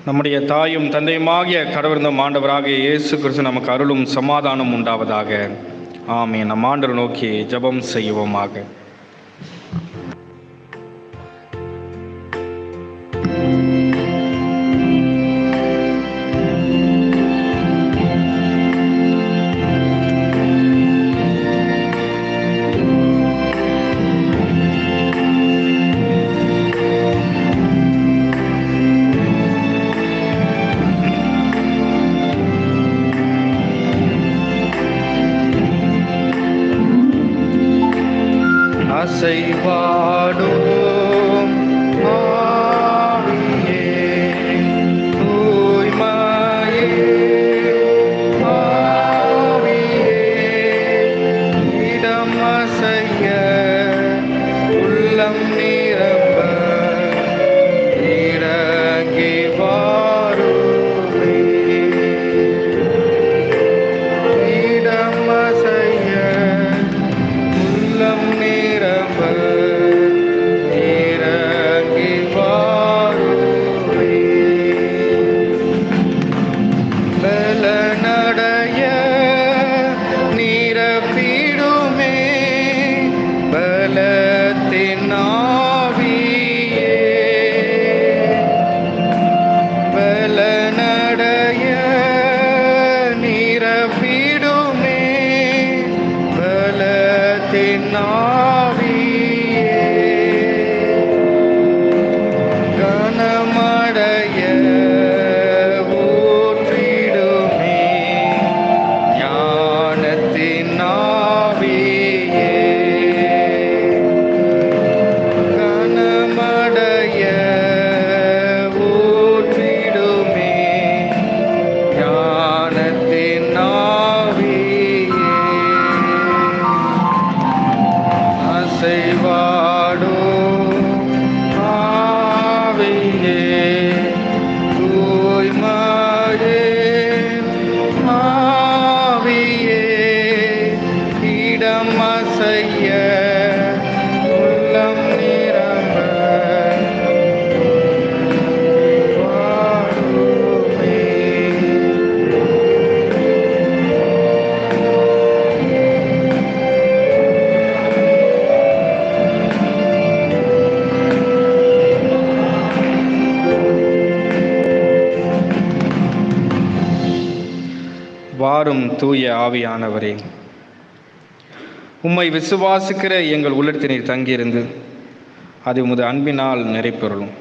நம்முடைய தாயும் தந்தையுமாகிய கடவுள் ஆண்டவராகிய இயேசு கிறிஸ்து நமக்கு அருளும் சமாதானம் உண்டாவதாக. ஆமென். நம் ஆண்டவரை நோக்கி ஜெபம் செய்வோமாக. அசைவாடும் ஆவியே, தூய்மையே ஆவியே, இடம் அசைய உள்ளம் நிரம்ப இறங்கி வாருமே. இடம் அசைய உள்ளம் நிரம்ப இறங்கி வாருமே. பலனடைய நிரப்பிடுமே பலத்தின் ஆவியே. பலனடைய நிரப்பிடுமே பலத்தின் ஆவியே. கனமடைய ஊற்றிடுமே ஞானத்தின் ஆவியே. கனமடைய ஊற்றிடுமே ஞானத்தின் ஆவியே. அசைவாடும் ஆவியே, தூய்மையே ஆவியே, இடம் அசைய உள்ளம் நிரம்ப வாருமே. வாரும் தூய ஆவியானவரே, உம்மை விசுவாசிக்கிற எங்கள் உள்ளத்தினர் தங்கியிருந்து அது உமது அன்பினால் நிறைப்பெறலும்.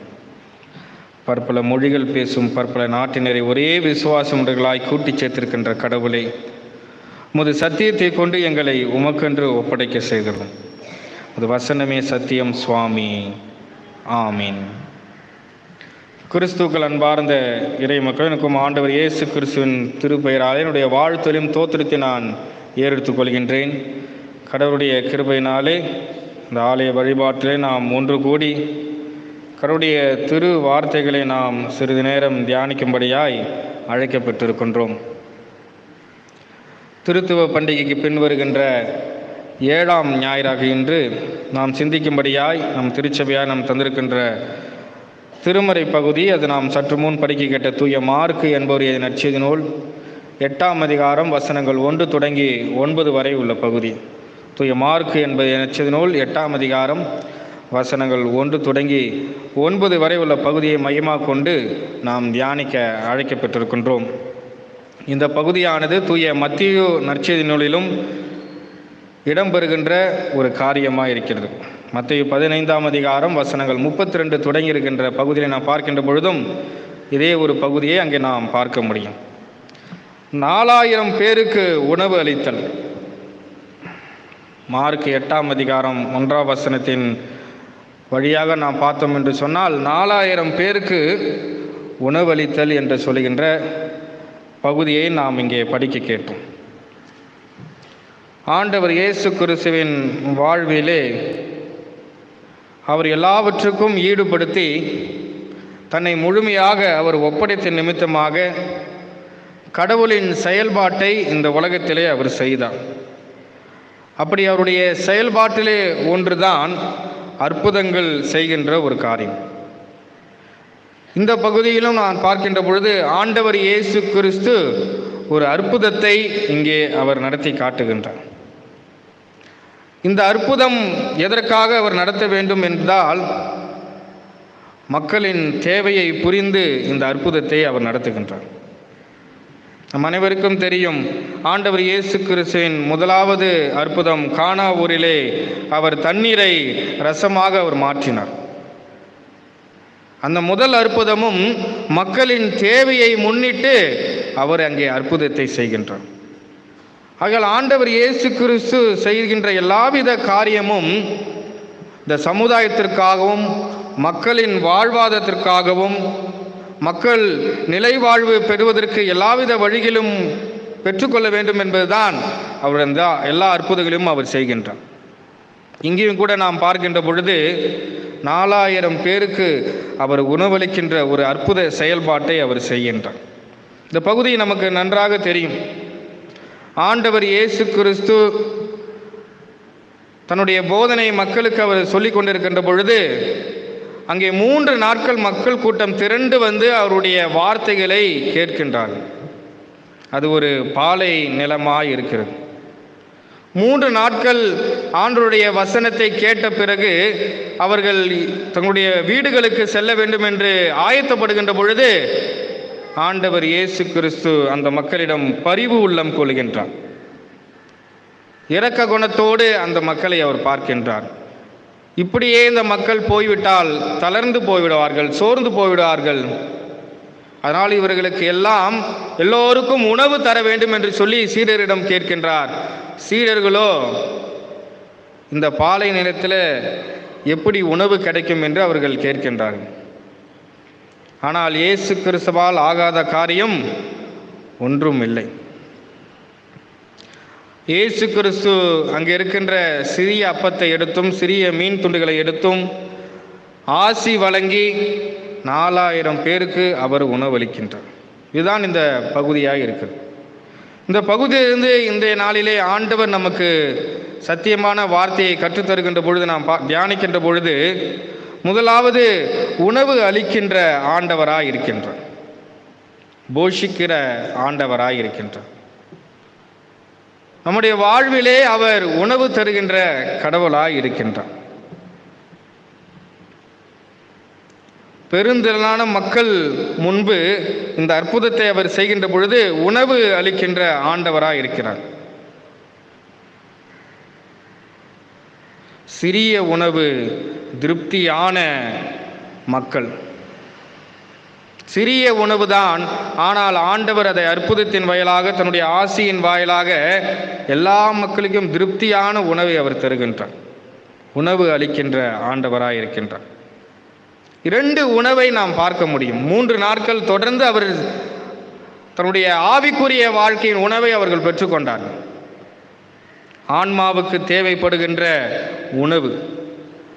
பற்பல மொழிகள் பேசும் பற்பல நாட்டினரை ஒரே விசுவாசமுடையவர்களாய் கூட்டிச் சேர்த்திருக்கின்ற கடவுளை, உமது சத்தியத்தை கொண்டு எங்களை உமக்கென்று ஒப்படைக்க செய்கிறோம். அது வசனமே சத்தியம் சுவாமி. ஆமீன். கிறிஸ்துக்கள் அன்பார்ந்த இறை மக்கள், எனக்கும் ஆண்டவர் இயேசு கிறிஸ்துவின் திருப்பெயரால் என்னுடைய வாழ்த்தலையும் தோத்திரத்தை நான் ஏறெடுத்துக் கொள்கின்றேன். கடவுளுடைய கிருபையினாலே இந்த ஆலய வழிபாட்டிலே நாம் ஒன்று கூடி கடவுளுடைய திரு வார்த்தைகளை நாம் சிறிது நேரம் தியானிக்கும்படியாய் அழைக்கப்பட்டிருக்கின்றோம். திருத்துவ பண்டிகைக்கு பின் வருகின்ற 7ஆம் ஞாயிறாக இன்று நாம் சிந்திக்கும்படியாய் நம் திருச்சபையாய் நாம் தந்திருக்கின்ற திருமறை பகுதி, அது நாம் சற்று முன் படிக்க கேட்ட தூய மார்க்கு என்பவருடைய நற்செய்தி நூல் 8ஆம் அதிகாரம் வசனங்கள் 1 தொடங்கி 9 வரை உள்ள பகுதி. தூய மார்க்கு என்பது நற்செய்தி நூல் 8ஆம் அதிகாரம் வசனங்கள் 1 தொடங்கி 9 வரை உள்ள பகுதியை மையமாக கொண்டு நாம் தியானிக்க அழைக்கப்பட்டிருக்கின்றோம். இந்த பகுதியானது தூய மத்தேயு நற்செய்தி நூலிலும் இடம்பெறுகின்ற ஒரு காரியமாக இருக்கிறது. மத்தேயு 15ஆம் அதிகாரம் வசனங்கள் 32 தொடங்கி இருக்கின்ற பகுதியை நாம் பார்க்கின்ற பொழுதும் இதே ஒரு பகுதியை அங்கே நாம் பார்க்க முடியும். 4000 பேருக்கு உணவு அளித்தல். மார்க் 8ஆம் அதிகாரம் 1ஆம் வசனத்தின் வழியாக நாம் பார்த்தோம் என்று சொன்னால் 4000 பேருக்கு உணவளித்தல் என்று சொல்கின்ற பகுதியை நாம் இங்கே படிக்க கேட்டோம். ஆண்டவர் இயேசு கிறிஸ்துவின் வாழ்விலே அவர் எல்லாவற்றுக்கும் ஈடுபடுத்தி தன்னை முழுமையாக அவர் ஒப்படைத்த நிமித்தமாக கடவுளின் செயல்பாட்டை இந்த உலகத்திலே அவர் செய்தார். அப்படி அவருடைய செயல்பாட்டிலே ஒன்றுதான் அற்புதங்கள் செய்கின்ற ஒரு காரியம். இந்த பகுதியிலும் நான் பார்க்கின்ற பொழுது ஆண்டவர் இயேசு கிறிஸ்து ஒரு அற்புதத்தை இங்கே அவர் நடத்தி காட்டுகின்றார். இந்த அற்புதம் எதற்காக அவர் நடத்த வேண்டும் என்றால், மக்களின் தேவையை புரிந்து இந்த அற்புதத்தை அவர் நடத்துகின்றார். நம் அனைவருக்கும் தெரியும், ஆண்டவர் இயேசு கிறிஸ்துவின் முதலாவது அற்புதம் கானா ஊரிலே அவர் தண்ணீரை ரசமாக அவர் மாற்றினார். அந்த முதல் அற்புதமும் மக்களின் தேவையை முன்னிட்டு அவர் அங்கே அற்புதத்தை செய்கின்றார். ஆகையால் ஆண்டவர் இயேசு கிறிஸ்து செய்கின்ற எல்லாவித காரியமும் இந்த சமுதாயத்திற்காகவும் மக்களின் வாழ்வாதாரத்திற்காகவும் மக்கள் நிலைவாழ்வு பெறுவதற்கு எல்லாவித வழிகளும் பெற்றுக்கொள்ள வேண்டும் என்பதுதான் அவர் அந்த எல்லா அற்புதங்களையும் அவர் செய்கின்றார். இங்கேயும் கூட நாம் பார்க்கின்ற பொழுது 4000 பேருக்கு அவர் உணவளிக்கின்ற ஒரு அற்புத செயல்பாட்டை அவர் செய்கின்றார். இந்த பகுதி நமக்கு நன்றாக தெரியும். ஆண்டவர் இயேசு கிறிஸ்து தன்னுடைய போதனை மக்களுக்கு அவர் சொல்லிக் கொண்டிருக்கின்ற பொழுது அங்கே 3 நாட்கள் மக்கள் கூட்டம் திரண்டு வந்து அவருடைய வார்த்தைகளை கேட்கின்றார்கள். அது ஒரு பாலை நிலமாய் இருக்கிறது. 3 நாட்கள் ஆண்டவருடைய வசனத்தை கேட்ட பிறகு அவர்கள் தங்களுடைய வீடுகளுக்கு செல்ல வேண்டும் என்று ஆயத்தப்படுகின்ற பொழுது ஆண்டவர் இயேசு கிறிஸ்து அந்த மக்களிடம் பரிவு உள்ளம் கொள்கின்றார். இரக்க குணத்தோடு அந்த மக்களை அவர் பார்க்கின்றார். இப்படியே இந்த மக்கள் போய்விட்டால் தளர்ந்து போய்விடுவார்கள், சோர்ந்து போய்விடுவார்கள். அதனால் இவர்களுக்கு எல்லோருக்கும் உணவு தர வேண்டும் என்று சொல்லி சீடரிடம் கேட்கின்றார். சீடர்களோ இந்த பாலை நிலத்தில் எப்படி உணவு கிடைக்கும் என்று அவர்கள் கேட்கின்றார்கள். ஆனால் இயேசு கிறிஸ்துவால் ஆகாத காரியம் ஒன்றும் இல்லை. இயேசு கிறிஸ்து அங்கே இருக்கின்ற சிறிய அப்பத்தை எடுத்தும் சிறிய மீன் துண்டுகளை எடுத்தும் ஆசி வழங்கி 4000 பேருக்கு அவர் உணவளிக்கின்றார். இதுதான் இந்த பகுதியாக இருக்கிறது. இந்த பகுதியிலிருந்து இன்றைய நாளிலே ஆண்டவர் நமக்கு சத்தியமான வார்த்தையை கற்றுத்தருகின்ற பொழுது நாம் தியானிக்கின்ற பொழுது முதலாவது உணவு அளிக்கின்ற ஆண்டவராய் இருக்கின்றார், போஷிக்கிற ஆண்டவராய் இருக்கின்றார். நம்முடைய வாழ்விலே அவர் உணவு தருகின்ற கடவுளாய் இருக்கின்றார். பெருந்திரளான மக்கள் முன்பு இந்த அற்புதத்தை அவர் செய்கின்ற பொழுது உணவு அளிக்கின்ற ஆண்டவராய் இருக்கிறார். சிறிய உணவு, திருப்தியான மக்கள், சிறிய உணவுதான். ஆனால் ஆண்டவர் அதை அற்புதத்தின் வாயிலாக தன்னுடைய ஆசியின் வாயிலாக எல்லா மக்களுக்கும் திருப்தியான உணவை அவர் தருகின்றார். உணவு அளிக்கின்ற ஆண்டவராய் இருக்கின்றார். 2 உணவை நாம் பார்க்க முடியும். 3 நாட்கள் தொடர்ந்து அவர் தன்னுடைய ஆவிக்குரிய வாழ்க்கையின் உணவை அவர்கள் பெற்றுக்கொண்டார்கள். ஆன்மாவுக்கு தேவைப்படுகின்ற உணவு,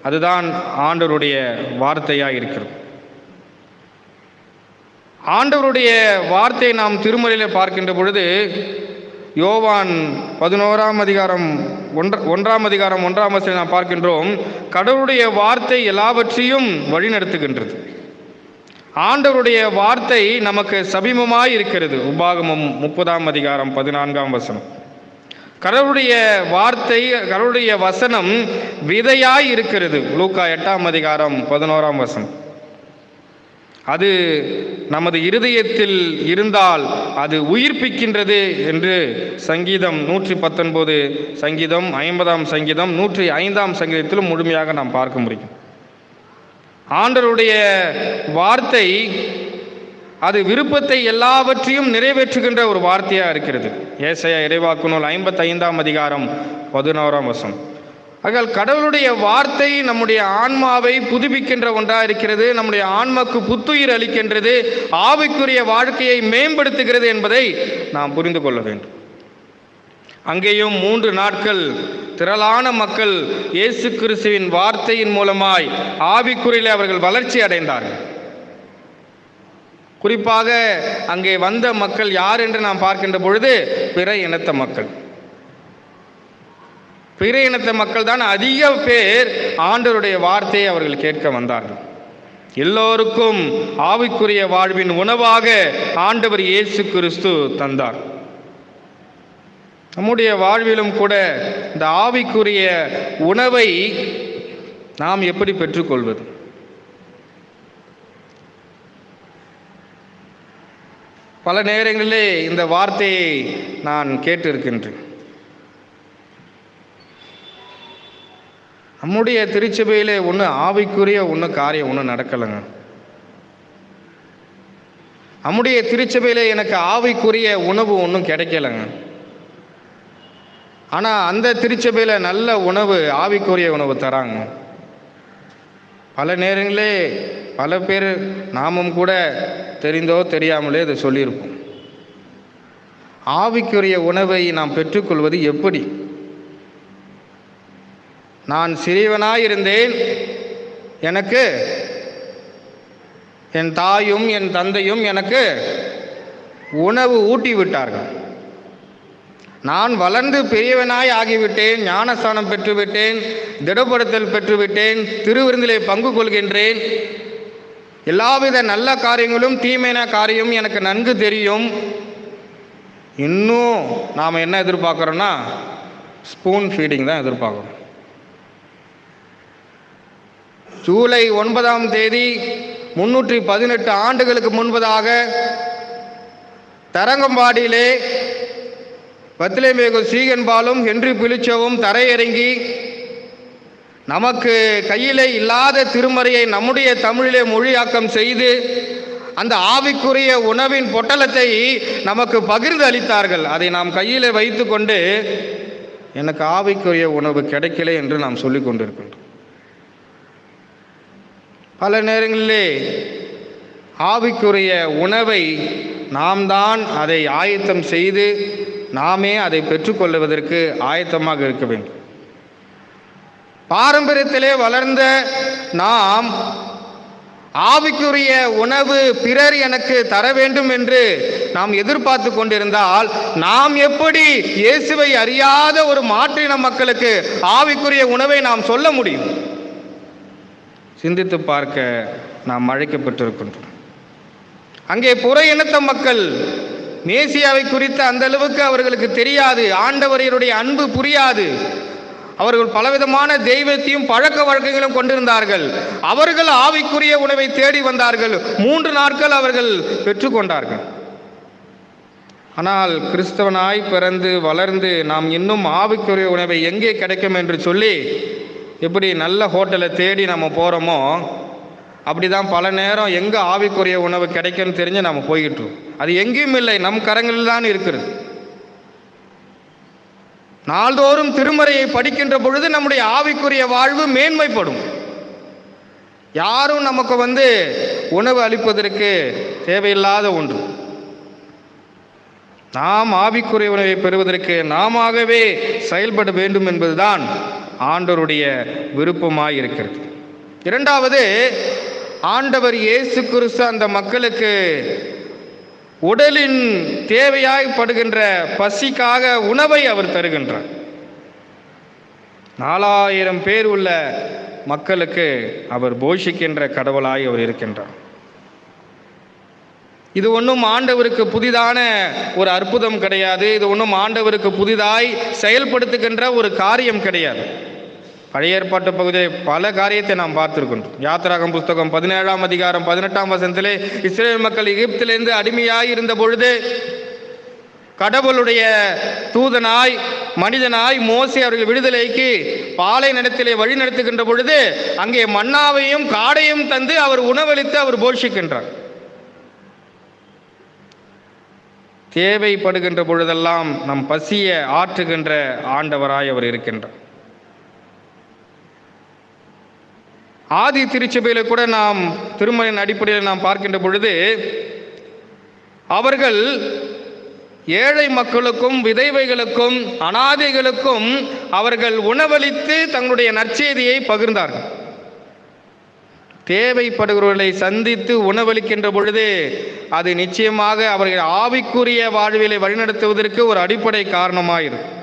அதுதான் ஆண்டவருடைய வார்த்தையாக இருக்கிறது. ஆண்டவருடைய வார்த்தையை நாம் திருமறையில் பார்க்கின்ற பொழுது யோவான் 11ஆம் அதிகாரம் 1ஆம் அதிகாரம் 1ஆம் வசனத்தை நாம் பார்க்கின்றோம். கடவுளுடைய வார்த்தை எல்லாவற்றையும் வழிநடத்துகின்றது. ஆண்டவருடைய வார்த்தை நமக்கு சமீபமாய் இருக்கிறது. உபாகமம் 30ஆம் அதிகாரம் 14ஆம் வசனம். கடவுளுடைய வார்த்தை, கடவுளுடைய வசனம் விதையாய் இருக்கிறது. லூக்கா 8ஆம் அதிகாரம் 11ஆம் வசனம். அது நமது இருதயத்தில் இருந்தால் அது உயிர்ப்பிக்கின்றது என்று சங்கீதம் 119, சங்கீதம் 50ஆம் சங்கீதம் 105ஆம் சங்கீதத்திலும் முழுமையாக நாம் பார்க்க முடியும். ஆண்டவருடைய வார்த்தை அது விருப்பத்தை எல்லாவற்றையும் நிறைவேற்றுகின்ற ஒரு வார்த்தையாக இருக்கிறது. ஏசாயா இறைவாக்கு நூல் 55ஆம் அதிகாரம் 11ஆம் வசனம். ஆகையால் கடவுளுடைய வார்த்தை நம்முடைய ஆன்மாவை புதுப்பிக்கின்ற ஒன்றாக இருக்கிறது. நம்முடைய ஆன்மாக்கு புத்துயிர் அளிக்கின்றது, ஆவிக்குரிய வாழ்க்கையை மேம்படுத்துகிறது என்பதை நாம் புரிந்து கொள்ள வேண்டும். அங்கேயும் 3 நாட்கள் திரளான மக்கள் இயேசு கிறிஸ்துவின் வார்த்தையின் மூலமாய் ஆவிக்குறையிலே அவர்கள் வளர்ச்சி அடைந்தார்கள். குறிப்பாக அங்கே வந்த மக்கள் யார் என்று நாம் பார்க்கின்ற பொழுது பிற இனத்த மக்கள். பிற இனத்த மக்கள் தான் அதிக பேர் ஆண்டவருடைய வார்த்தையை அவர்கள் கேட்க வந்தார்கள். எல்லோருக்கும் ஆவிக்குரிய வாழ்வின் உணவாக ஆண்டவர் இயேசு கிறிஸ்து தந்தார். நம்முடைய வாழ்விலும் கூட இந்த ஆவிக்குரிய உணவை நாம் எப்படி பெற்றுக்கொள்வது? பல நேரங்களிலே இந்த வார்த்தையை நான் கேட்டிருக்கின்றேன். நம்முடைய திருச்சபையிலே ஆவிக்குரிய காரியம் நடக்கலைங்க. நம்முடைய திருச்சபையிலே எனக்கு ஆவிக்குரிய உணவு கிடைக்கலைங்க. ஆனால் அந்த திருச்சபையில் நல்ல உணவு, ஆவிக்குரிய உணவு தராங்க. பல நேரங்களே பல பேர் நாமும் கூட தெரிந்தோ தெரியாமலே இதை சொல்லியிருப்போம். ஆவிக்குரிய உணவை நாம் பெற்றுக்கொள்வது எப்படி? நான் சிறியவனாயிருந்தேன், எனக்கு என் தாயும் என் தந்தையும் எனக்கு உணவு ஊட்டி விட்டார்கள். நான் வளர்ந்து பெரியவனாய் ஆகிவிட்டேன், ஞானஸ்தானம் பெற்றுவிட்டேன், திடப்படுத்தல் பெற்றுவிட்டேன், திருவிருந்திலே பங்கு கொள்கின்றேன். எல்லாவித நல்ல காரியங்களும் தீமையான காரியம் எனக்கு நன்கு தெரியும். இன்னும் நாம் என்ன எதிர்பார்க்குறோன்னா ஸ்பூன் ஃபீடிங் தான் எதிர்பார்க்குறோம். ஜூலை 9ஆம் தேதி 318 ஆண்டுகளுக்கு முன்பதாக தரங்கம்பாடியிலே பத்லேமேகு சீகன்பாலும் ஹென்றி பிலிச்சவும் தரையிறங்கி நமக்கு கையிலே இல்லாத திருமறையை நம்முடைய தமிழிலே மொழியாக்கம் செய்து அந்த ஆவிக்குரிய உணவின் பொட்டலத்தை நமக்கு பகிர்ந்து அளித்தார்கள். அதை நாம் கையிலே வைத்து கொண்டு எனக்கு ஆவிக்குரிய உணவு கிடைக்கல என்று நாம் சொல்லிக் கொண்டிருக்கின்றோம். பல நேரங்களிலே ஆவிக்குரிய உணவை நாம் தான் அதை ஆயத்தம் செய்து நாமே அதை பெற்றுக்கொள்வதற்கு ஆயத்தமாக இருக்க வேண்டும். பாரம்பரியத்திலே வளர்ந்த நாம் ஆவிக்குரிய உணவு பிறர் எனக்கு தர வேண்டும் என்று நாம் எதிர்பார்த்து கொண்டிருந்தால் நாம் எப்படி இயேசுவை அறியாத ஒரு மாற்றின மக்களுக்கு ஆவிக்குரிய உணவை நாம் சொல்ல முடியும்? சிந்தித்து பார்க்க நாம் அழைக்கப்பட்டிருக்கின்றோம். அங்கே புற இனத்த மக்கள் மேசியாவை குறித்து அந்த அளவுக்கு அவர்களுக்கு தெரியாது, ஆண்டவருடைய அன்பு புரியாது. அவர்கள் பலவிதமான தெய்வத்தையும் பழக்க வழக்கங்களும் கொண்டிருந்தார்கள். அவர்கள் ஆவிக்குரிய உணவை தேடி வந்தார்கள். 3 நாட்கள் அவர்கள் பெற்றுக்கொண்டார்கள். ஆனால் கிறிஸ்தவனாய் பிறந்து வளர்ந்து நாம் இன்னும் ஆவிக்குரிய உணவை எங்கே கிடைக்கும் என்று சொல்லி எப்படி நல்ல ஹோட்டலை தேடி நம்ம போகிறோமோ அப்படி தான் பல நேரம் எங்கே ஆவிக்குரிய உணவு கிடைக்கும்னு தெரிஞ்சு நம்ம போய்கிட்டோம். அது எங்கேயும் இல்லை, நம் கரங்களில் தான் இருக்கிறது. நாள்தோறும் திருமறையை படிக்கின்ற பொழுது நம்முடைய ஆவிக்குரிய வாழ்வு மேன்மைப்படும். யாரும் நமக்கு உணவு அளிப்பதற்கு தேவையில்லாத ஒன்று. நாம் ஆவிக்குரிய உணவை பெறுவதற்கு நாமவே செயல்பட வேண்டும் என்பதுதான் ஆண்டவருடைய விருப்பமாய் இருக்கிறது. இரண்டாவது, ஆண்டவர் இயேசு கிறிஸ்து அந்த மக்களுக்கு உடலின் தேவையாய்ப்படுகின்ற பசிக்காக உணவை அவர் தருகின்றார். 4000 பேர் உள்ள மக்களுக்கு அவர் போஷிக்கின்ற கடவுளாய் அவர் இருக்கின்றார். இது ஒன்றும் ஆண்டவருக்கு புதிதான ஒரு அற்புதம் கிடையாது. இது ஒன்றும் ஆண்டவருக்கு புதிதாய் செயல்படுத்துகின்ற ஒரு காரியம் கிடையாது. பழைய ஏற்பாட்டு பகுதியில் பல காரியத்தை நாம் பார்த்திருக்கின்றோம். யாத்திராகம் புஸ்தகம் 17ஆம் அதிகாரம் 18ஆம் வசனத்திலே இஸ்ரேல் மக்கள் எகிப்திலிருந்து அடிமையாய் இருந்த பொழுது கடவுளுடைய தூதனாய் மனிதனாய் மோசே அவர்கள் விடுதலைக்கு பாலை நிலத்திலே வழி நடத்துகின்ற பொழுது அங்கே மன்னாவையும் காடையும் தந்து அவர் உணவளித்து அவர் போஷிக்கின்றார். தேவைப்படுகின்ற பொழுதெல்லாம் நம் பசியை ஆற்றுகின்ற ஆண்டவராய் அவர் இருக்கின்றார். ஆதி திருச்சபையில கூட நாம் திருமறையின் அடிப்படையில் நாம் பார்க்கின்ற பொழுது அவர்கள் ஏழை மக்களுக்கும் விதவைகளுக்கும் அனாதைகளுக்கும் அவர்கள் உணவளித்து தங்களுடைய நற்செய்தியை பகிர்ந்தார்கள். தேவைப்படுகிறவர்களை சந்தித்து உணவளிக்கின்ற பொழுது அது நிச்சயமாக அவர்கள் ஆவிக்குரிய வாழ்விலை வழிநடத்துவதற்கு ஒரு அடிப்படை காரணமாயிருக்கும்.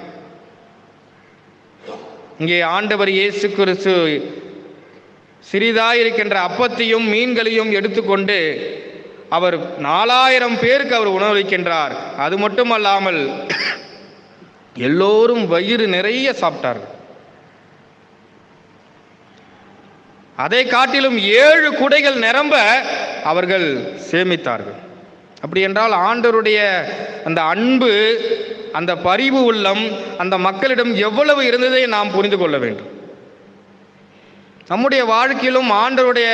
இங்கே ஆண்டவர் இயேசு கிறிஸ்து சிறிதாயிருக்கின்ற அப்பத்தையும் மீன்களையும் எடுத்துக்கொண்டு அவர் 4000 பேருக்கு அவர் உணவளிக்கின்றார். அது மட்டுமல்லாமல் எல்லோரும் வயிறு நிறைய சாப்பிட்டார்கள். அதை காட்டிலும் 7 குடைகள் நிரம்ப அவர்கள் சேமித்தார்கள். அப்படி என்றால் ஆண்டவருடைய அந்த அன்பு, அந்த பரிவு உள்ளம் அந்த மக்களிடம் எவ்வளவு இருந்ததை நாம் புரிந்து கொள்ள வேண்டும். நம்முடைய வாழ்க்கையிலும் ஆண்டவருடைய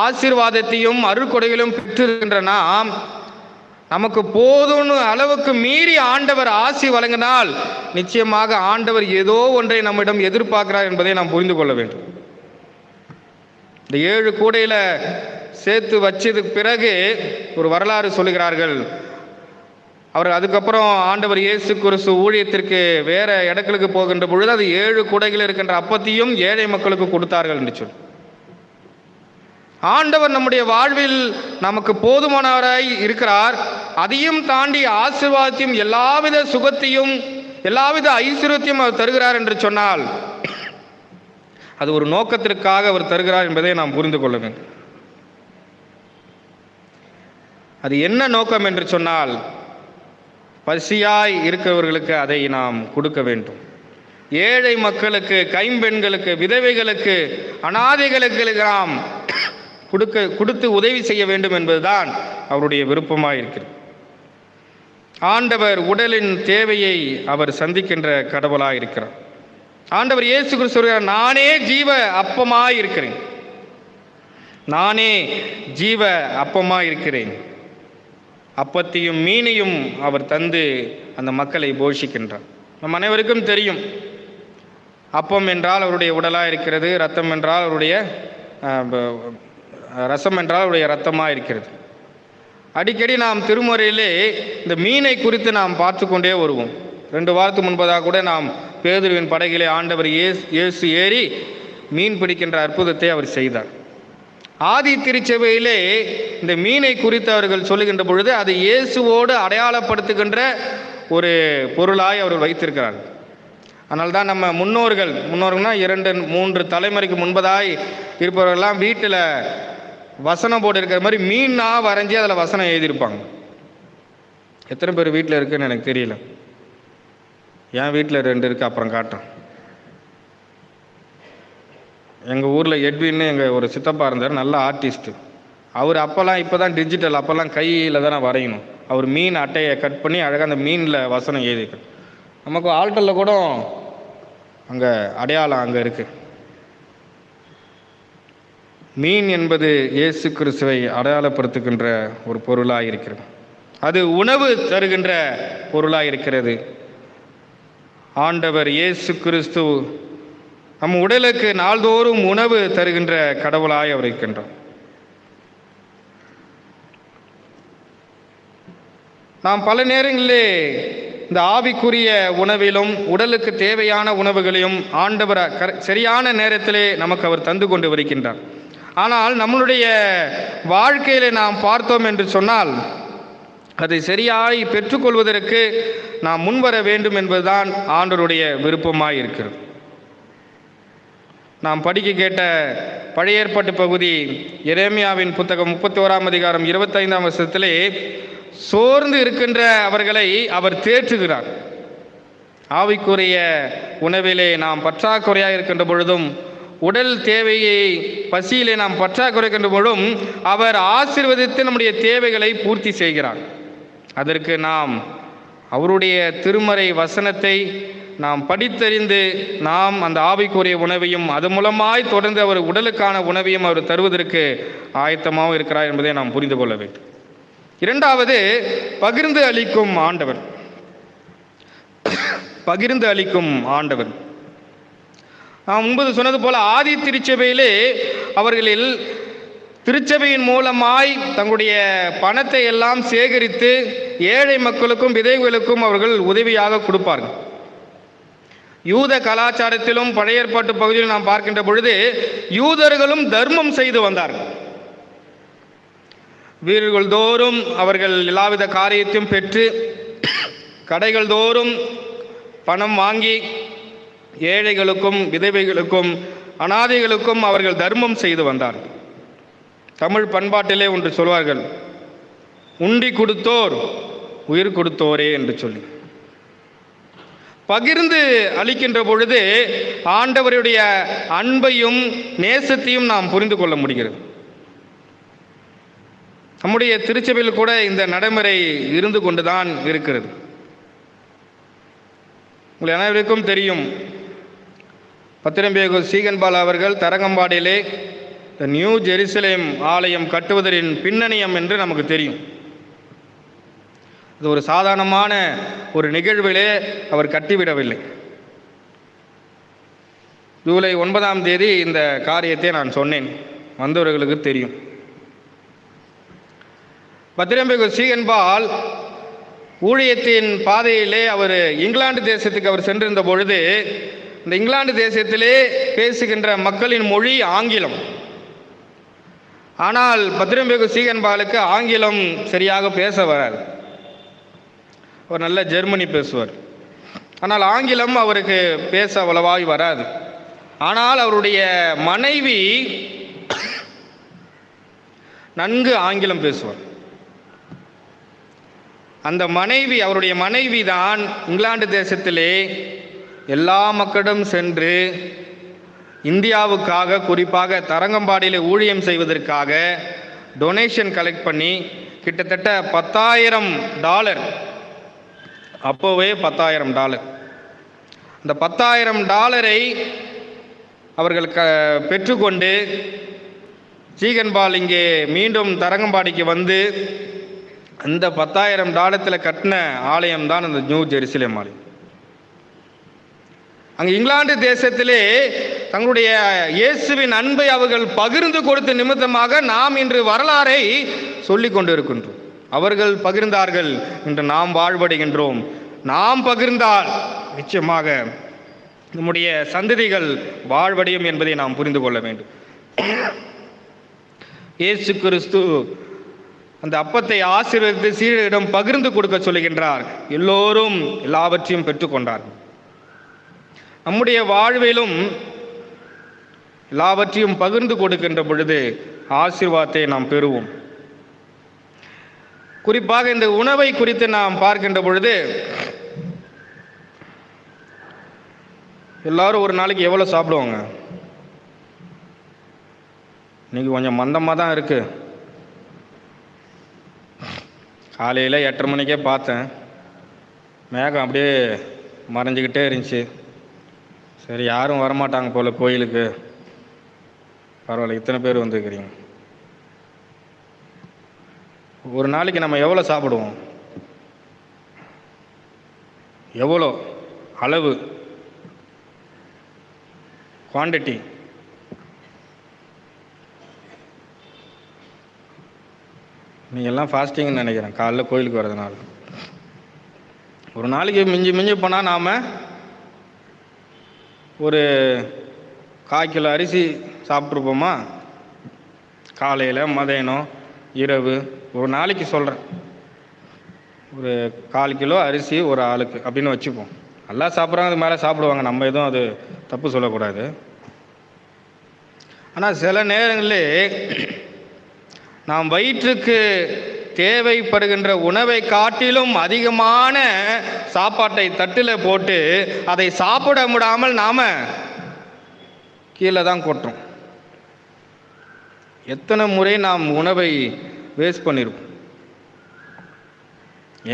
ஆசீர்வாதத்தையும் அருட்கொடைகளும் பெற்றிருக்கின்ற நாம், நமக்கு போதும் அளவுக்கு மீறி ஆண்டவர் ஆசி வழங்கினால் நிச்சயமாக ஆண்டவர் ஏதோ ஒன்றை நம்மிடம் எதிர்பார்க்கிறார் என்பதை நாம் புரிந்து கொள்ள வேண்டும். இந்த 7 கூடையில சேர்த்து வச்சதுக்கு பிறகு ஒரு வரலாறு சொல்லுகிறார்கள். அவர் அதுக்கப்புறம் ஆண்டவர் இயேசு கிறிஸ்து ஊழியத்திற்கு வேற இடங்களுக்கு போகின்ற பொழுது அது 7 கூடைகள் இருக்கின்ற அப்பத்தையும் ஏழை மக்களுக்கு கொடுத்தார்கள் என்று சொல்லி, ஆண்டவர் நம்முடைய வாழ்வில் நமக்கு போதுமானவராய் இருக்கிறார். அதையும் தாண்டி ஆசீர்வாதத்தையும் எல்லாவித சுகத்தையும் எல்லாவித ஐஸ்வர்யத்தையும் அவர் தருகிறார் என்று சொன்னால் அது ஒரு நோக்கத்திற்காக அவர் தருகிறார் என்பதை நாம் புரிந்து கொள்ள வேண்டும். அது என்ன நோக்கம் என்று சொன்னால், பசியாய் இருக்கிறவர்களுக்கு அதை நாம் கொடுக்க வேண்டும். ஏழை மக்களுக்கு, கைம்பெண்களுக்கு, விதவைகளுக்கு, அனாதைகளுக்கு நாம் கொடுத்து உதவி செய்ய வேண்டும் என்பதுதான் அவருடைய விருப்பமாக இருக்கிறது. ஆண்டவர் உடலின் தேவையை அவர் சந்திக்கின்ற கடவுளாக இருக்கிறார். ஆண்டவர் இயேசு கிறிஸ்து சொல்கிறார், நானே ஜீவ அப்பமாய் இருக்கிறேன், நானே ஜீவ அப்பமாய் இருக்கிறேன். அப்பத்தையும் மீனையும் அவர் தந்து அந்த மக்களை போஷிக்கின்றார். நம் அனைவருக்கும் தெரியும், அப்பம் என்றால் அவருடைய உடலாக இருக்கிறது, ரத்தம் என்றால் அவருடைய ரசம் என்றால் அவருடைய இரத்தமாக இருக்கிறது. அடிக்கடி நாம் திருமுறையிலே இந்த மீனை குறித்து நாம் பார்த்து கொண்டே வருவோம். 2 வாரத்துக்கு முன்பதாக கூட நாம் பேதுருவின் படகிலே ஆண்டவர் இயேசு ஏறி மீன் பிடிக்கின்ற அற்புதத்தை அவர் செய்தார். ஆதி திருச்சபையிலே இந்த மீனை குறித்து அவர்கள் சொல்லுகின்ற பொழுது அது இயேசுவோடு அடையாளப்படுத்துகின்ற ஒரு பொருளாய் அவர்கள் வைத்திருக்கிறார்கள். அதனால தான் நம்ம முன்னோர்கள்னா 2-3 தலைமுறைக்கு முன்பதாய் இருப்பவர்கள்லாம் வீட்டில் வசனம் போட்டு இருக்கிற மாதிரி மீனா வரைஞ்சி அதில் வசனம் எழுதியிருப்பாங்க. எத்தனை பேர் வீட்டில் இருக்குன்னு எனக்கு தெரியல. என் வீட்டில் 2 இருக்குது, அப்புறம் காட்டுறேன். எங்கள் ஊரில் எட்வின்னு எங்கள் ஒரு சித்தப்பா இருந்தார், நல்ல ஆர்டிஸ்ட்டு. அவர் அப்போல்லாம், இப்போ தான் டிஜிட்டல், அப்போல்லாம் கையில் தானே வரையணும். அவர் மீன் அட்டையை கட் பண்ணி அழகாக அந்த மீனில் வசனம் எழுதிக்க. நமக்கு ஆல்டரில் கூட அங்கே அடையாளம் அங்கே இருக்குது. மீன் என்பது இயேசு கிறிஸ்துவை அடையாளப்படுத்துகின்ற ஒரு பொருளாக இருக்கிறது. அது உணவு தருகின்ற பொருளாக இருக்கிறது. ஆண்டவர் இயேசு கிறிஸ்து நம் உடலுக்கு நாள்தோறும் உணவு தருகின்ற கடவுளாய் அவர் இருக்கின்றார். நாம் பல நேரங்களிலே இந்த ஆவிக்குரிய உணவிலும் உடலுக்கு தேவையான உணவுகளையும் ஆண்டவர் சரியான நேரத்திலே நமக்கு அவர் தந்து கொண்டு வருகின்றார். ஆனால் நம்மளுடைய வாழ்க்கையிலே நாம் பார்த்தோம் என்று சொன்னால் அதை சரியாய் பெற்றுக்கொள்வதற்கு நாம் முன்வர வேண்டும் என்பதுதான் ஆண்டவருடைய விருப்பமாய் இருக்கிறது. நாம் படிக்க கேட்ட பழைய ஏற்பாட்டு பகுதி எரேமியாவின் புத்தகம் 31ஆம் அதிகாரம் 25ஆம் வசனத்திலே சோர்ந்து இருக்கின்ற அவர்களை அவர் தேற்றுகிறார். ஆவிக்குரிய உணவிலே நாம் பற்றாக்குறையாக இருக்கின்ற பொழுதும் உடல் தேவையை பசியிலே நாம் பற்றாக்குறை இருக்கின்ற பொழுதும் அவர் ஆசீர்வதித்து நம்முடைய தேவைகளை பூர்த்தி செய்கிறார். அதற்கு நாம் அவருடைய திருமறை வசனத்தை நாம் படித்தறிந்து நாம் அந்த ஆவிக்குரிய உணவையும் அது மூலமாய் தொடர்ந்து அவர் உடலுக்கான உணவையும் அவர் தருவதற்கு ஆயத்தமாகவும் இருக்கிறார் என்பதை நாம் புரிந்து கொள்ள வேண்டும். 2வது, பகிர்ந்து அளிக்கும் ஆண்டவர். பகிர்ந்து அளிக்கும் ஆண்டவர். நான் முன்பு சொன்னது போல ஆதி திருச்சபையிலே அவர்களில் திருச்சபையின் மூலமாய் தங்களுடைய பணத்தை எல்லாம் சேகரித்து ஏழை மக்களுக்கும் விதவைகளுக்கும் அவர்கள் உதவியாக கொடுப்பார்கள். யூத கலாச்சாரத்திலும் பழைய ஏற்பாட்டு பகுதியில் நாம் பார்க்கின்ற பொழுது யூதர்களும் தர்மம் செய்து வந்தார்கள். வீடுகள் தோறும் அவர்கள் எல்லாவித காரியத்தையும் பெற்று கடைகள் தோறும் பணம் வாங்கி ஏழைகளுக்கும் விதவைகளுக்கும் அனாதைகளுக்கும் அவர்கள் தர்மம் செய்து வந்தார்கள். தமிழ் பண்பாட்டிலே ஒன்று சொல்வார்கள், உண்டி கொடுத்தோர் உயிர் கொடுத்தோரே என்று சொல்லி. பகிர்ந்து அளிக்கின்ற பொழுது ஆண்டவருடைய அன்பையும் நேசத்தையும் நாம் புரிந்து கொள்ள முடிகிறது. நம்முடைய திருச்சபையில் கூட இந்த நடைமுறை இருந்து கொண்டுதான் இருக்கிறது. உங்கள் அனைவருக்கும் தெரியும், பத்திரம்பேகு சீகன்பால் அவர்கள் தரங்கம்பாடியிலே நியூ ஜெருசலேம் ஆலயம் கட்டுவதன் பின்னணியம் என்று நமக்கு தெரியும். இது ஒரு சாதாரணமான ஒரு நிகழ்விலே அவர் கட்டிவிடவில்லை. ஜூலை 9ஆம் தேதி இந்த காரியத்தை நான் சொன்னேன், வந்தவர்களுக்கு தெரியும். பத்திரம்பேகு சீகன்பால் ஊழியத்தின் பாதையிலே அவர் இங்கிலாந்து தேசத்துக்கு அவர் சென்றிருந்த பொழுது, இந்த இங்கிலாந்து தேசத்திலே பேசுகின்ற மக்களின் மொழி ஆங்கிலம். ஆனால் பத்திரம்பேகு சீகன்பாலுக்கு ஆங்கிலம் சரியாக பேச வராது. அவர் நல்ல ஜெர்மனி பேசுவார், ஆனால் ஆங்கிலம் அவருக்கு பேச அவ்வளவாய் வராது. ஆனால் அவருடைய மனைவி நன்கு ஆங்கிலம் பேசுவார். அந்த மனைவி, அவருடைய மனைவி தான் இங்கிலாந்து தேசத்திலே எல்லா மக்களிடம் சென்று இந்தியாவுக்காக, குறிப்பாக தரங்கம்பாடியில் ஊழியம் செய்வதற்காக டொனேஷன் கலெக்ட் பண்ணி கிட்டத்தட்ட $10,000, அப்போவே $10,000, அந்த $10,000 அவர்கள் பெற்றுக்கொண்டு சீகன்பால் இங்கே மீண்டும் தரங்கம்பாடிக்கு வந்து அந்த $10,000 கட்டின ஆலயம் தான் அந்த நியூ ஜெருசலேம் ஆலயம். அங்கே இங்கிலாந்து தேசத்திலே தங்களுடைய இயேசுவின் அன்பை அவர்கள் பகிர்ந்து கொடுத்த நிமித்தமாக நாம் இன்று வரலாறை சொல்லிக் கொண்டு இருக்கின்றோம். அவர்கள் பகிர்ந்தார்கள், இன்று நாம் வாழ்வடைகின்றோம். நாம் பகிர்ந்தால் நிச்சயமாக நம்முடைய சந்ததிகள் வாழ்வடையும் என்பதை நாம் புரிந்து கொள்ள வேண்டும். இயேசு கிறிஸ்து அந்த அப்பத்தை ஆசீர்வதித்து சீடரிடம் பகிர்ந்து கொடுக்க சொல்லுகின்றார். எல்லோரும் எல்லாவற்றையும் பெற்றுக்கொண்டார்கள். நம்முடைய வாழ்விலும் எல்லாவற்றையும் பகிர்ந்து கொடுக்கின்ற பொழுது ஆசீர்வாதத்தை நாம் பெறுவோம். குறிப்பாக இந்த உணவை குறித்து நாம் பார்க்கின்ற பொழுது, எல்லாரும் ஒரு நாளைக்கு எவ்வளோ சாப்பிடுவாங்க? இன்னைக்கு கொஞ்சம் மந்தமாக தான் இருக்கு. காலையில் 8:30 மணிக்கே பார்த்தேன், மேகம் அப்படியே மறைஞ்சிக்கிட்டே இருந்துச்சு. சரி, யாரும் வரமாட்டாங்க போல் கோயிலுக்கு. பரவாயில்ல, இத்தனை பேர் வந்துருக்கிறீங்க. ஒரு நாளைக்கு நம்ம எவ்வளோ சாப்பிடுவோம்? எவ்வளோ அளவு, குவான்டிட்டி? நீங்கள் எல்லாம் ஃபாஸ்டிங்னு நினைக்கிறேன், காலைல கோயிலுக்கு வர்றதுனால. ஒரு நாளைக்கு மிஞ்சி மிஞ்சி போனால் நாம் ஒரு 1/4 கிலோ அரிசி சாப்பிட்ருப்போமா? காலையில், மதியானம், இரவு, ஒரு நாளைக்கு சொல்கிறேன். ஒரு 1/4 கிலோ அரிசி ஒரு ஆளுக்கு அப்படின்னு வச்சுப்போம். நல்லா சாப்பிட்றாங்க, அது மேலே சாப்பிடுவாங்க, நம்ம எதுவும் அது தப்பு சொல்லக்கூடாது. ஆனால் சில நேரங்களிலே நாம் வயிற்றுக்கு தேவைப்படுகின்ற உணவை காட்டிலும் அதிகமான சாப்பாட்டை தட்டில் போட்டு அதை சாப்பிட முடியாமல் நாம் கீழே தான் கொட்டுறோம். எத்தனை முறை நாம் உணவை வேஸ்ட் பண்ணியிருக்கோம்.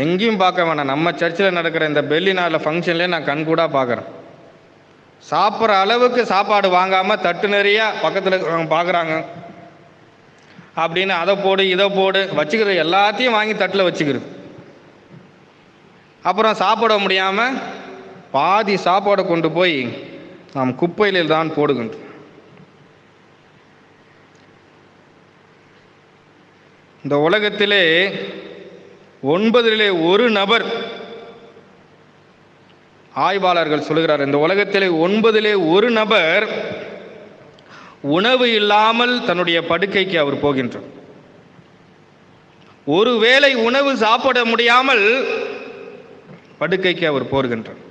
எங்கேயும் பார்க்க வேணாம், நம்ம சர்ச்சில் நடக்கிற இந்த பெல்லி நாளில் ஃபங்க்ஷன்லேயே நான் கண்கூடாக பார்க்குறேன். சாப்பிட்ற அளவுக்கு சாப்பாடு வாங்காமல் தட்டு நிறையா பக்கத்தில் இருக்கிறவங்க பார்க்குறாங்க அப்படின்னு அதை போடு இதை போடு வச்சுக்கிறது, எல்லாத்தையும் வாங்கி தட்டில் வச்சுக்கிறது. அப்புறம் சாப்பிட முடியாமல் பாதி சாப்பாடை கொண்டு போய் நாம் குப்பையில் தான் போடுகின்றோம். இந்த உலகத்திலே 9 1 நபர், ஆய்வாளர்கள் சொல்லுகிறார், இந்த உலகத்திலே 9 1 நபர் உணவு இல்லாமல் தன்னுடைய படுக்கைக்கு அவர் போகின்றார். ஒருவேளை உணவு சாப்பிட முடியாமல் படுக்கைக்கு அவர் போகின்றார்.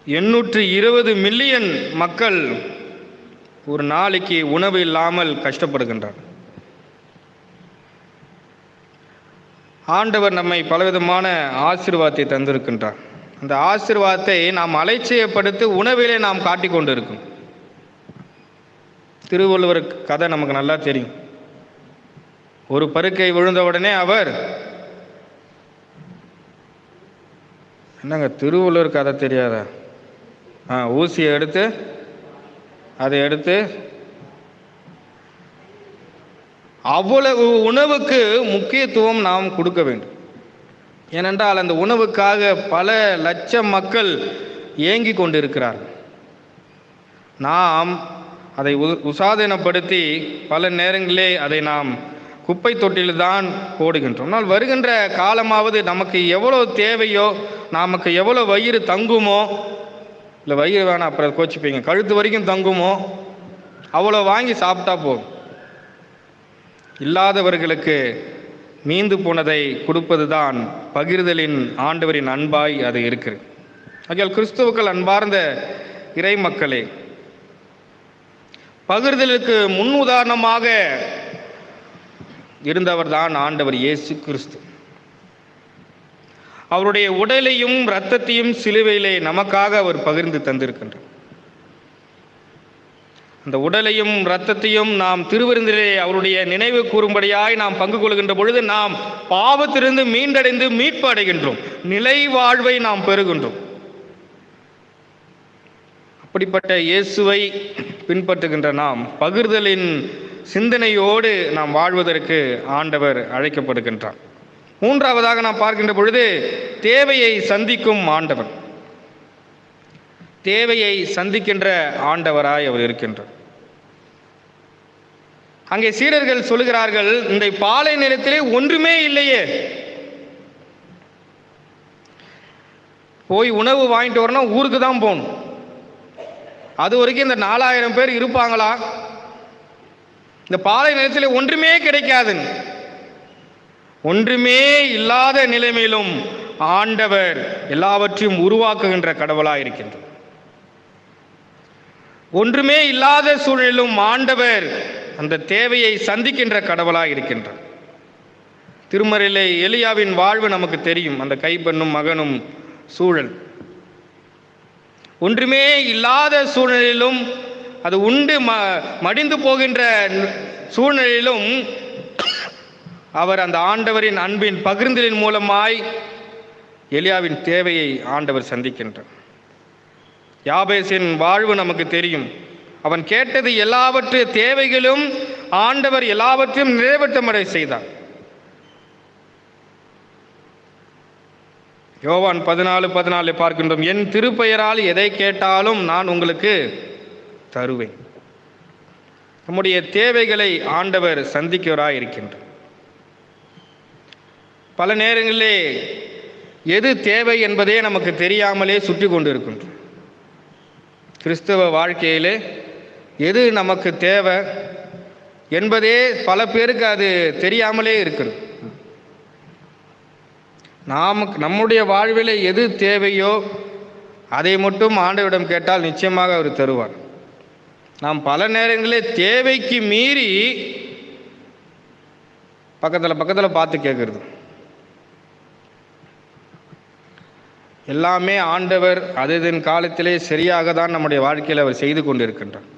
820 மில்லியன் மக்கள் ஒரு நாளைக்கு உணவு இல்லாமல் கஷ்டப்படுகின்றார். ஆண்டவர் நம்மை பலவிதமான ஆசீர்வாதத்தை தந்திருக்கின்றார். அந்த ஆசீர்வாதத்தை நாம் அலட்சியப்படுத்தி உணவிலே நாம் காட்டிக் கொண்டிருக்கோம். திருவள்ளுவர் கதை நமக்கு நல்லா தெரியும். ஒரு பருக்கை விழுந்தவுடனே அவர், என்னங்க திருவள்ளுவர் கதை தெரியாதா? ஊசியை எடுத்து அதை எடுத்து அவ்வளவு உணவுக்கு முக்கியத்துவம் நாம் கொடுக்க வேண்டும். ஏனென்றால் அந்த உணவுக்காக பல லட்சம் மக்கள் ஏங்கி கொண்டிருக்கிறார்கள். நாம் அதை உசாதீனப்படுத்தி பல நேரங்களிலே அதை நாம் குப்பை தொட்டில்தான் போடுகின்றோம். ஆனால் வருகின்ற காலமாவது நமக்கு எவ்வளோ தேவையோ, நமக்கு எவ்வளோ வயிறு தங்குமோ, இல்லை வயிறு வேணாம் அப்புறம் கோச்சிப்பீங்க, கழுத்து வரைக்கும் தங்குமோ அவ்வளோ வாங்கி சாப்பிட்டா போதும். இல்லாதவர்களுக்கு மீந்து போனதை கொடுப்பது தான் பகிர்தலின் ஆண்டவரின் அன்பாய் அது இருக்கிறது. ஆகையால் கிறிஸ்துவுக்கள் அன்பார்ந்த இறை மக்களே, பகிர்தலுக்கு முன் உதாரணமாக இருந்தவர் தான் ஆண்டவர் இயேசு கிறிஸ்து. அவருடைய உடலையும் இரத்தத்தையும் சிலுவையிலே நமக்காக அவர் பகிர்ந்து தந்திருக்கின்றார். அந்த உடலையும் இரத்தத்தையும் நாம் திருவிருந்திலே அவருடைய நினைவு கூறும்படியாய் நாம் பங்கு கொள்கின்ற பொழுது நாம் பாவத்திலிருந்து மீண்டடைந்து மீட்பு அடைகின்றோம், நிலை வாழ்வை நாம் பெறுகின்றோம். அப்படிப்பட்ட இயேசுவை பின்பற்றுகின்ற நாம் பகிர்தலின் சிந்தனையோடு நாம் வாழ்வதற்கு ஆண்டவர் அழைக்கப்படுகின்றார். மூன்றாவதாக நாம் பார்க்கின்ற பொழுது தேவையை சந்திக்கும் ஆண்டவர். தேவையை சந்திக்கின்ற ஆண்டவராய் அவர் இருக்கின்றார். அங்கே சீடர்கள் சொல்லுகிறார்கள், இந்த பாலை நிலத்திலே ஒன்றுமே இல்லையே, போய் உணவு வாங்கிட்டு வரணும், ஊருக்கு தான் போகணும். அது வரைக்கும் இந்த 4000 பேர் இருப்பாங்களா? இந்த பாலை நிலத்தில் ஒன்றுமே கிடைக்காது. ஒன்றுமே இல்லாத நிலைமையிலும் ஆண்டவர் எல்லாவற்றையும் உருவாக்குகின்ற கடவுளாக இருக்கின்றார். ஒன்றுமே இல்லாத சூழலிலும் ஆண்டவர் அந்த தேவையை சந்திக்கின்ற கடவுளாக இருக்கின்றார். திருமறையிலே எலியாவின் வாழ்வு நமக்கு தெரியும். அந்த கைப்பெண்ணும் மகனும் சூழல், ஒன்றுமே இல்லாத சூழ்நிலையிலும், அது உண்டு மடிந்து போகின்ற சூழ்நிலையிலும் அவர் அந்த ஆண்டவரின் அன்பின் பகிர்ந்தலின் மூலமாய் எலியாவின் தேவையை ஆண்டவர் சந்திக்கின்றார். யாபேசின் வாழ்வு நமக்கு தெரியும். அவன் கேட்டது எல்லாவற்றைய தேவைகளும் ஆண்டவர் எல்லாவற்றையும் நிறைவேற்றமடை செய்தார். யோவான் 14:14 பார்க்கின்றோம், என் திருப்பெயரால் எதை கேட்டாலும் நான் உங்களுக்கு தருவேன். நம்முடைய தேவைகளை ஆண்டவர் சந்திக்கிறவராய் இருக்கின்றார். பல நேரங்களிலே எது தேவை என்பதே நமக்கு தெரியாமலே சுற்றி கொண்டு இருக்கின்றோம். கிறிஸ்தவ வாழ்க்கையிலே எது நமக்கு தேவை என்பதே பல பேருக்கு அது தெரியாமலே இருக்கிறது. நம்முடைய வாழ்வில் எது தேவையோ அதை மட்டும் ஆண்டவரிடம் கேட்டால் நிச்சயமாக அவர் தருவார். நாம் பல நேரங்களில் தேவைக்கு மீறி பக்கத்தில் பார்த்து கேட்கறது. எல்லாமே ஆண்டவர் அதன் காலத்திலே சரியாக தான் நம்முடைய வாழ்க்கையில் அவர் செய்து கொண்டிருக்கின்றார்.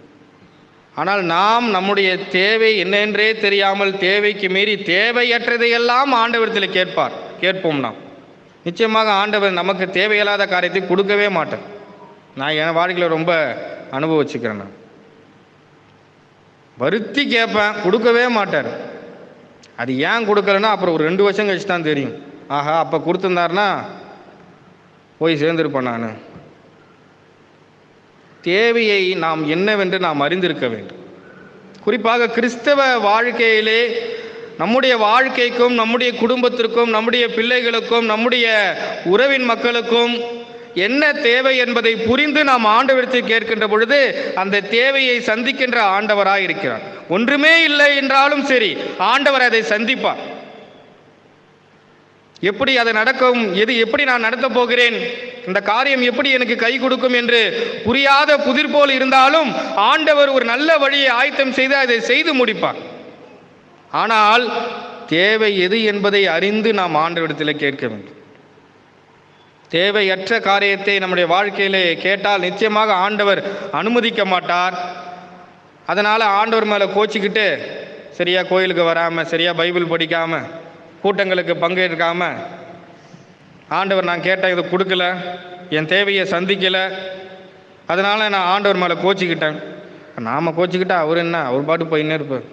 ஆனால் நாம் நம்முடைய தேவை என்னென்றே தெரியாமல் தேவைக்கு மீறி தேவையற்றதையெல்லாம் ஆண்டவரத்தில் கேட்போம். நாம் நிச்சயமாக ஆண்டவர் நமக்கு தேவையில்லாத காரியத்தை கொடுக்கவே மாட்டார். நான் என் வாழ்க்கையில் ரொம்ப அனுபவிச்சுக்கிறேன். நான் வருத்தி கேட்பேன், கொடுக்கவே மாட்டார். அது ஏன் கொடுக்கலன்னா அப்புறம் ஒரு 2 வருஷம் கழிச்சு தான் தெரியும். ஆஹா, அப்போ கொடுத்துருந்தாருன்னா போய் சேர்ந்திருப்பேன். நான் தேவையை நாம் என்னவென்று நாம் அறிந்திருக்க வேண்டும். குறிப்பாக கிறிஸ்தவ வாழ்க்கையிலே நம்முடைய வாழ்க்கைக்கும் நம்முடைய குடும்பத்திற்கும் நம்முடைய பிள்ளைகளுக்கும் நம்முடைய உறவின் மக்களுக்கும் என்ன தேவை என்பதை புரிந்து நாம் ஆண்டவரிடத்தில் கேட்கின்ற பொழுது அந்த தேவையை சந்திக்கின்ற ஆண்டவராய் இருக்கிறார். ஒன்றுமே இல்லை என்றாலும் சரி, ஆண்டவர் அதை சந்திப்பார். எப்படி அது நடக்கும், எப்படி நான் நடத்தப் போகிறேன், இந்த காரியம் எப்படி எனக்கு கை கொடுக்கும் என்று புரியாத புதிர் போல் இருந்தாலும் ஆண்டவர் ஒரு நல்ல வழியை ஆயத்தம் செய்து அதை செய்து முடிப்பார். ஆனால் தேவை எது என்பதை அறிந்து நாம் ஆண்டவரிடத்தில் கேட்க வேண்டும். தேவையற்ற காரியத்தை நம்முடைய வாழ்க்கையிலே கேட்டால் நிச்சயமாக ஆண்டவர் அனுமதிக்க மாட்டார். அதனால் ஆண்டவர் மேலே கோச்சிக்கிட்டு சரியாக கோயிலுக்கு வராமல், சரியாக பைபிள் படிக்காமல், கூட்டங்களுக்கு பங்கேற்காமல், ஆண்டவர் நான் கேட்டேன் இது கொடுக்கல, என் தேவையை சந்திக்கலை, அதனால் நான் ஆண்டவர் மேலே கோச்சிக்கிட்டேன். நாம் கோச்சிக்கிட்டா அவர் என்ன, அவர் பாட்டு போயின்னே இருப்பார்.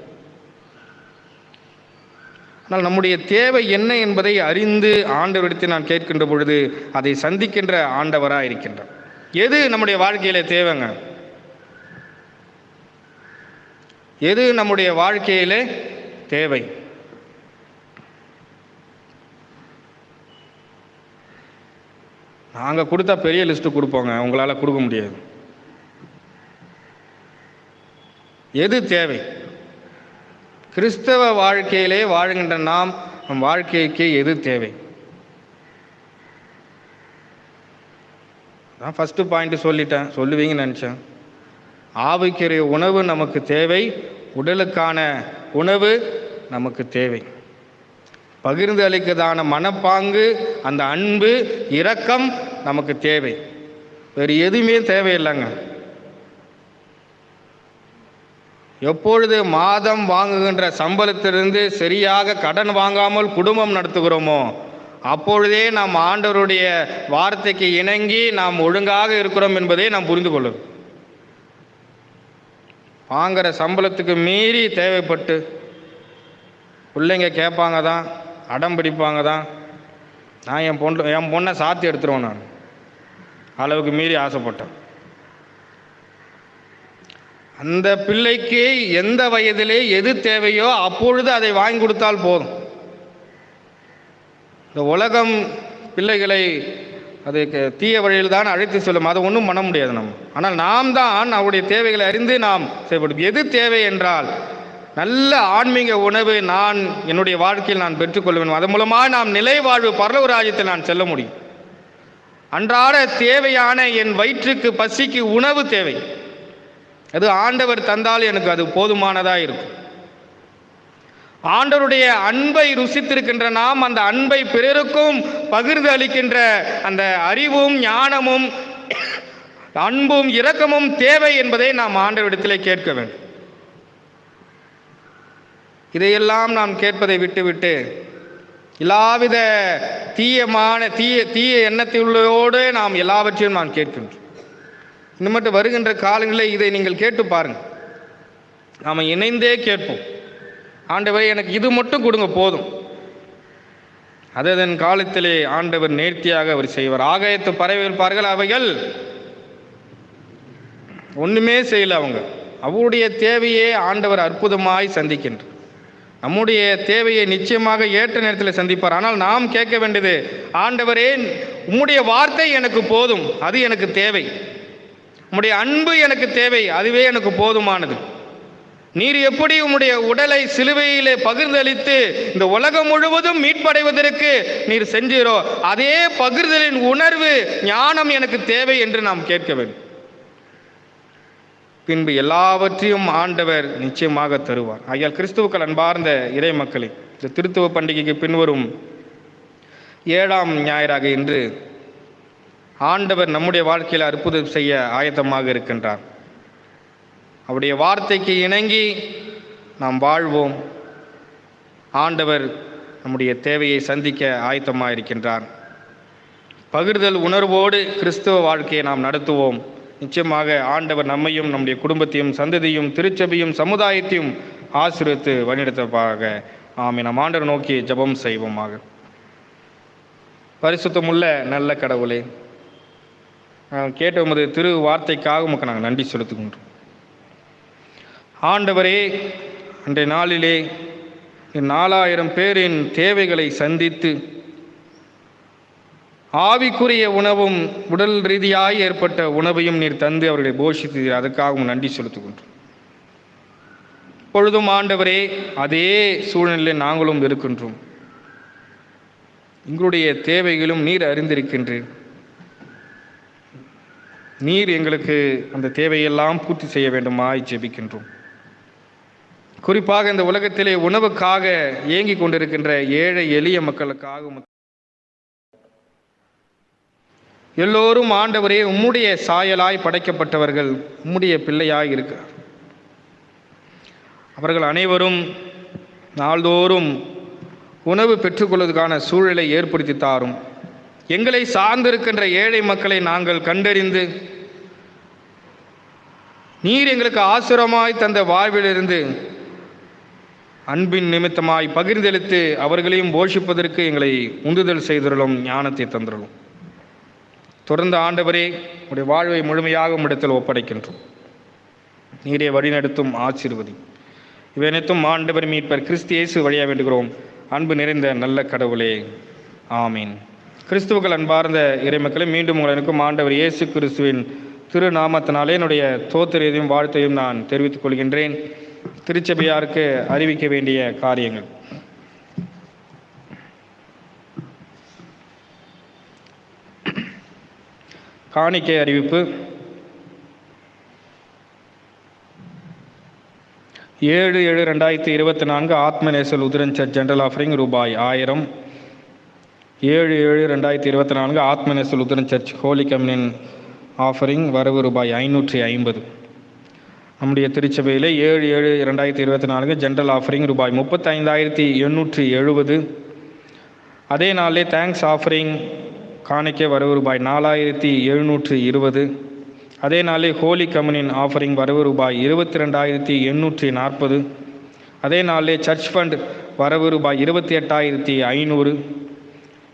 ஆனால் நம்முடைய தேவை என்ன என்பதை அறிந்து ஆண்டவரிடத்தில் நான் கேட்கின்ற பொழுது அதை சந்திக்கின்ற ஆண்டவராக இருக்கின்றார். எது நம்முடைய வாழ்க்கையில தேவைங்க? எது நம்முடைய வாழ்க்கையிலே தேவை? நாங்கள் கொடுத்தா பெரிய லிஸ்ட்டு கொடுப்போங்க, உங்களால் கொடுக்க முடியாது. எது தேவை? கிறிஸ்தவ வாழ்க்கையிலே வாழ்கின்ற நாம் நம் வாழ்க்கைக்கு எது தேவை? நான் ஃபஸ்ட்டு பாயிண்ட் சொல்லிட்டேன், சொல்லுவீங்கன்னு நினச்சேன். ஆவிக்குரிய உணவு நமக்கு தேவை, உடலுக்கான உணவு நமக்கு தேவை. பகிர்ந்து அளிக்கதான மனப்பாங்கு, அந்த அன்பு, இரக்கம் நமக்கு தேவை. வேறு எதுவுமே தேவையில்லைங்க. எப்பொழுது மாதம் வாங்குகின்ற சம்பளத்திலிருந்து சரியாக கடன் வாங்காமல் குடும்பம் நடத்துகிறோமோ அப்பொழுதே நாம் ஆண்டவருடைய வார்த்தைக்கு இணங்கி நாம் ஒழுங்காக இருக்கிறோம் என்பதை நாம் புரிந்து கொள்ளும். வாங்குகிற சம்பளத்துக்கு மீறி தேவைப்பட்டு பிள்ளைங்க கேட்பாங்க தான், அடம் பிடிப்பாங்க தான். நான் என் பொண்ணை சாத்தி எடுத்துருவேன். நான் அளவுக்கு மீறி ஆசைப்பட்டேன். அந்த பிள்ளைக்கு எந்த வயதிலே எது தேவையோ அப்பொழுது அதை வாங்கி கொடுத்தால் போதும். இந்த உலகம் பிள்ளைகளை அது தீய வழியில் தான் அழைத்து செல்லும், அதை ஒன்றும் பண்ண முடியாது நம்ம. ஆனால் நாம் தான் அவருடைய தேவைகளை அறிந்து நாம் செய்யப்படும். எது தேவை என்றால் நல்ல ஆன்மீக உணவு நான் என்னுடைய வாழ்க்கையில் நான் பெற்றுக்கொள்வேன். அதன் மூலமாக நாம் நிலை வாழ்வு பரலோக ராஜ்யத்தில் நான் செல்ல முடியும். அன்றாட தேவையான என் வயிற்றுக்கு பசிக்கு உணவு தேவை. அது ஆண்டவர் தந்தால் எனக்கு அது போதுமானதாக இருக்கும். ஆண்டவருடைய அன்பை ருசித்திருக்கின்ற நாம் அந்த அன்பை பிறருக்கும் பகிர்ந்து அளிக்கின்ற அந்த அறிவும் ஞானமும் அன்பும் இரக்கமும் தேவை என்பதை நாம் ஆண்டவரிடத்திலே கேட்க வேண்டும். இதையெல்லாம் நாம் கேட்பதை விட்டுவிட்டு எல்லாவித தீய எண்ணத்திலோடு நாம் எல்லாவற்றையும் நாம் கேட்கின்றோம். இன்னும் மட்டும் வருகின்ற காலங்களில் இதை நீங்கள் கேட்டு பாருங்கள். நாம் இணைந்தே கேட்போம். ஆண்டவரே எனக்கு இது மட்டும் கொடுங்க போதும். அதன் காலத்திலே ஆண்டவர் நேர்த்தியாக அவர் செய்வார். ஆகாயத்து பறவைகள் பார்கள், அவைகள் ஒன்றுமே செய்யலை. அவருடைய தேவையே ஆண்டவர் அற்புதமாய் சந்திக்கின்றார். நம்முடைய தேவையை நிச்சயமாக ஏற்ற நேரத்தில் சந்திப்பார். ஆனால் நாம் கேட்க வேண்டியது, ஆண்டவரே உம்முடைய வார்த்தை எனக்கு போதும், அது எனக்கு தேவை. உம்முடைய அன்பு எனக்கு தேவை, அதுவே எனக்கு போதுமானது. நீர் எப்படி உம்முடைய உடலை சிலுவையிலே பகிர்ந்தளித்து இந்த உலகம் முழுவதும் மீட்படைவதற்கு நீர் செஞ்சீரோ அதே பகிர்தலின் உணர்வு ஞானம் எனக்கு தேவை என்று நாம் கேட்க வேண்டும். பின்பு எல்லாவற்றையும் ஆண்டவர் நிச்சயமாக தருவார். ஆகையால் கிறிஸ்துவுக்கள் அன்பார்ந்த இறை மக்களே, இந்த திருத்துவ பண்டிகைக்கு பின்வரும் 7ஆம் ஞாயிறாக இன்று ஆண்டவர் நம்முடைய வாழ்க்கையில் அற்புதம் செய்ய ஆயத்தமாக இருக்கின்றார். அவருடைய வார்த்தைக்கு இணங்கி நாம் வாழ்வோம். ஆண்டவர் நம்முடைய தேவையை சந்திக்க ஆயத்தமாக இருக்கின்றார். பகிர்தல் உணர்வோடு கிறிஸ்துவ வாழ்க்கையை நாம் நடத்துவோம். நிச்சயமாக ஆண்டவர் நம்மையும் நம்முடைய குடும்பத்தையும் சந்ததியும் திருச்சபையும் சமுதாயத்தையும் ஆசீர்வதித்து வழிநடத்துவாராக. ஆமென். நம் ஆண்டவர் நோக்கி ஜெபம் செய்வோமாக. பரிசுத்தமுள்ள நல்ல கடவுளே, கேட்ட உமது திரு வார்த்தைக்காக உமக்கு நாங்கள் நன்றி செலுத்துகின்றோம். ஆண்டவரே, அன்றைய நாளிலே 4000 பேரின் தேவைகளை சந்தித்து ஆவிக்குரிய உணவும் உடல் ரீதியாய் ஏற்பட்ட உணவையும் நீர் தந்து அவர்களை போஷித்து அதற்காகவும் நன்றி செலுத்துகின்றோம். இப்பொழுதும் ஆண்டவரே அதே சூழ்நிலையில் நாங்களும் இருக்கின்றோம். எங்களுடைய தேவைகளும் நீர் அறிந்திருக்கின்றீர். நீர் எங்களுக்கு அந்த தேவையெல்லாம் பூர்த்தி செய்ய வேண்டுமாய் ஜெபிக்கின்றோம். குறிப்பாக இந்த உலகத்திலே உணவுக்காக ஏங்கிக் கொண்டிருக்கின்ற ஏழை எளிய மக்களுக்காக எல்லோரும் ஆண்டவரே உம்முடைய சாயலாய் படைக்கப்பட்டவர்கள், உம்முடைய பிள்ளையாய் இருக்க அவர்கள் அனைவரும் நாள்தோறும் உணவு பெற்றுக்கொள்வதற்கான சூழலை ஏற்படுத்தி தாரும். எங்களை சார்ந்திருக்கின்ற ஏழை மக்களை நாங்கள் கண்டறிந்து நீர் எங்களுக்கு ஆசுரமாய் தந்த வாழ்விலிருந்து அன்பின் நிமித்தமாய் பகிர்ந்தெடுத்து அவர்களையும் போஷிப்பதற்கு எங்களை உந்துதல் செய்திருளும், ஞானத்தை தந்திருளும். தொடர்ந்து ஆண்டவரே உடைய வாழ்வை முழுமையாக உம்மிடத்தில் ஒப்படைக்கின்றோம். நீரே வழிநடத்தும், ஆசீர்வதி. இவை அனைத்தும் ஆண்டவர் மீட்பர் கிறிஸ்து இயேசு வழியாக வேண்டுகிறோம். அன்பு நிறைந்த நல்ல கடவுளே, ஆமீன். கிறிஸ்துவுக்கள் அன்பார்ந்த இறைமக்களை, மீண்டும் உங்கள் எனக்கும் ஆண்டவர் இயேசு கிறிஸ்துவின் திருநாமத்தினாலே என்னுடைய தோத்திரையும் வாழ்த்தையும் நான் தெரிவித்துக் கொள்கின்றேன். திருச்சபையாருக்கு அறிவிக்க வேண்டிய காரியங்கள். காணிக்கை அறிவிப்பு. 7/7/2024 ஆத்மநேச லுதரன் சர்ச் ஜெனரல் ஆஃபரிங் ரூபாய் 1000. 7/7/2024 ஆத்மநேச லுதரன் சர்ச் ஹோலி கம்யூனியன் ஆஃபரிங் வரவு ரூபாய் 550. நம்முடைய திருச்சபையில் 7/7/2024 ஜெனரல் ஆஃபரிங் ரூபாய் 35,870. அதே நாளிலே தேங்க்ஸ் ஆஃபரிங் காணிக்கை வரவு ரூபாய் 4,720. அதே நாளில் ஹோலி கம்யூனியன் ஆஃபரிங் வரவு ரூபாய் 22,840. அதே நாளிலே சர்ச் ஃபண்ட் வரவு ரூபாய் 28,500.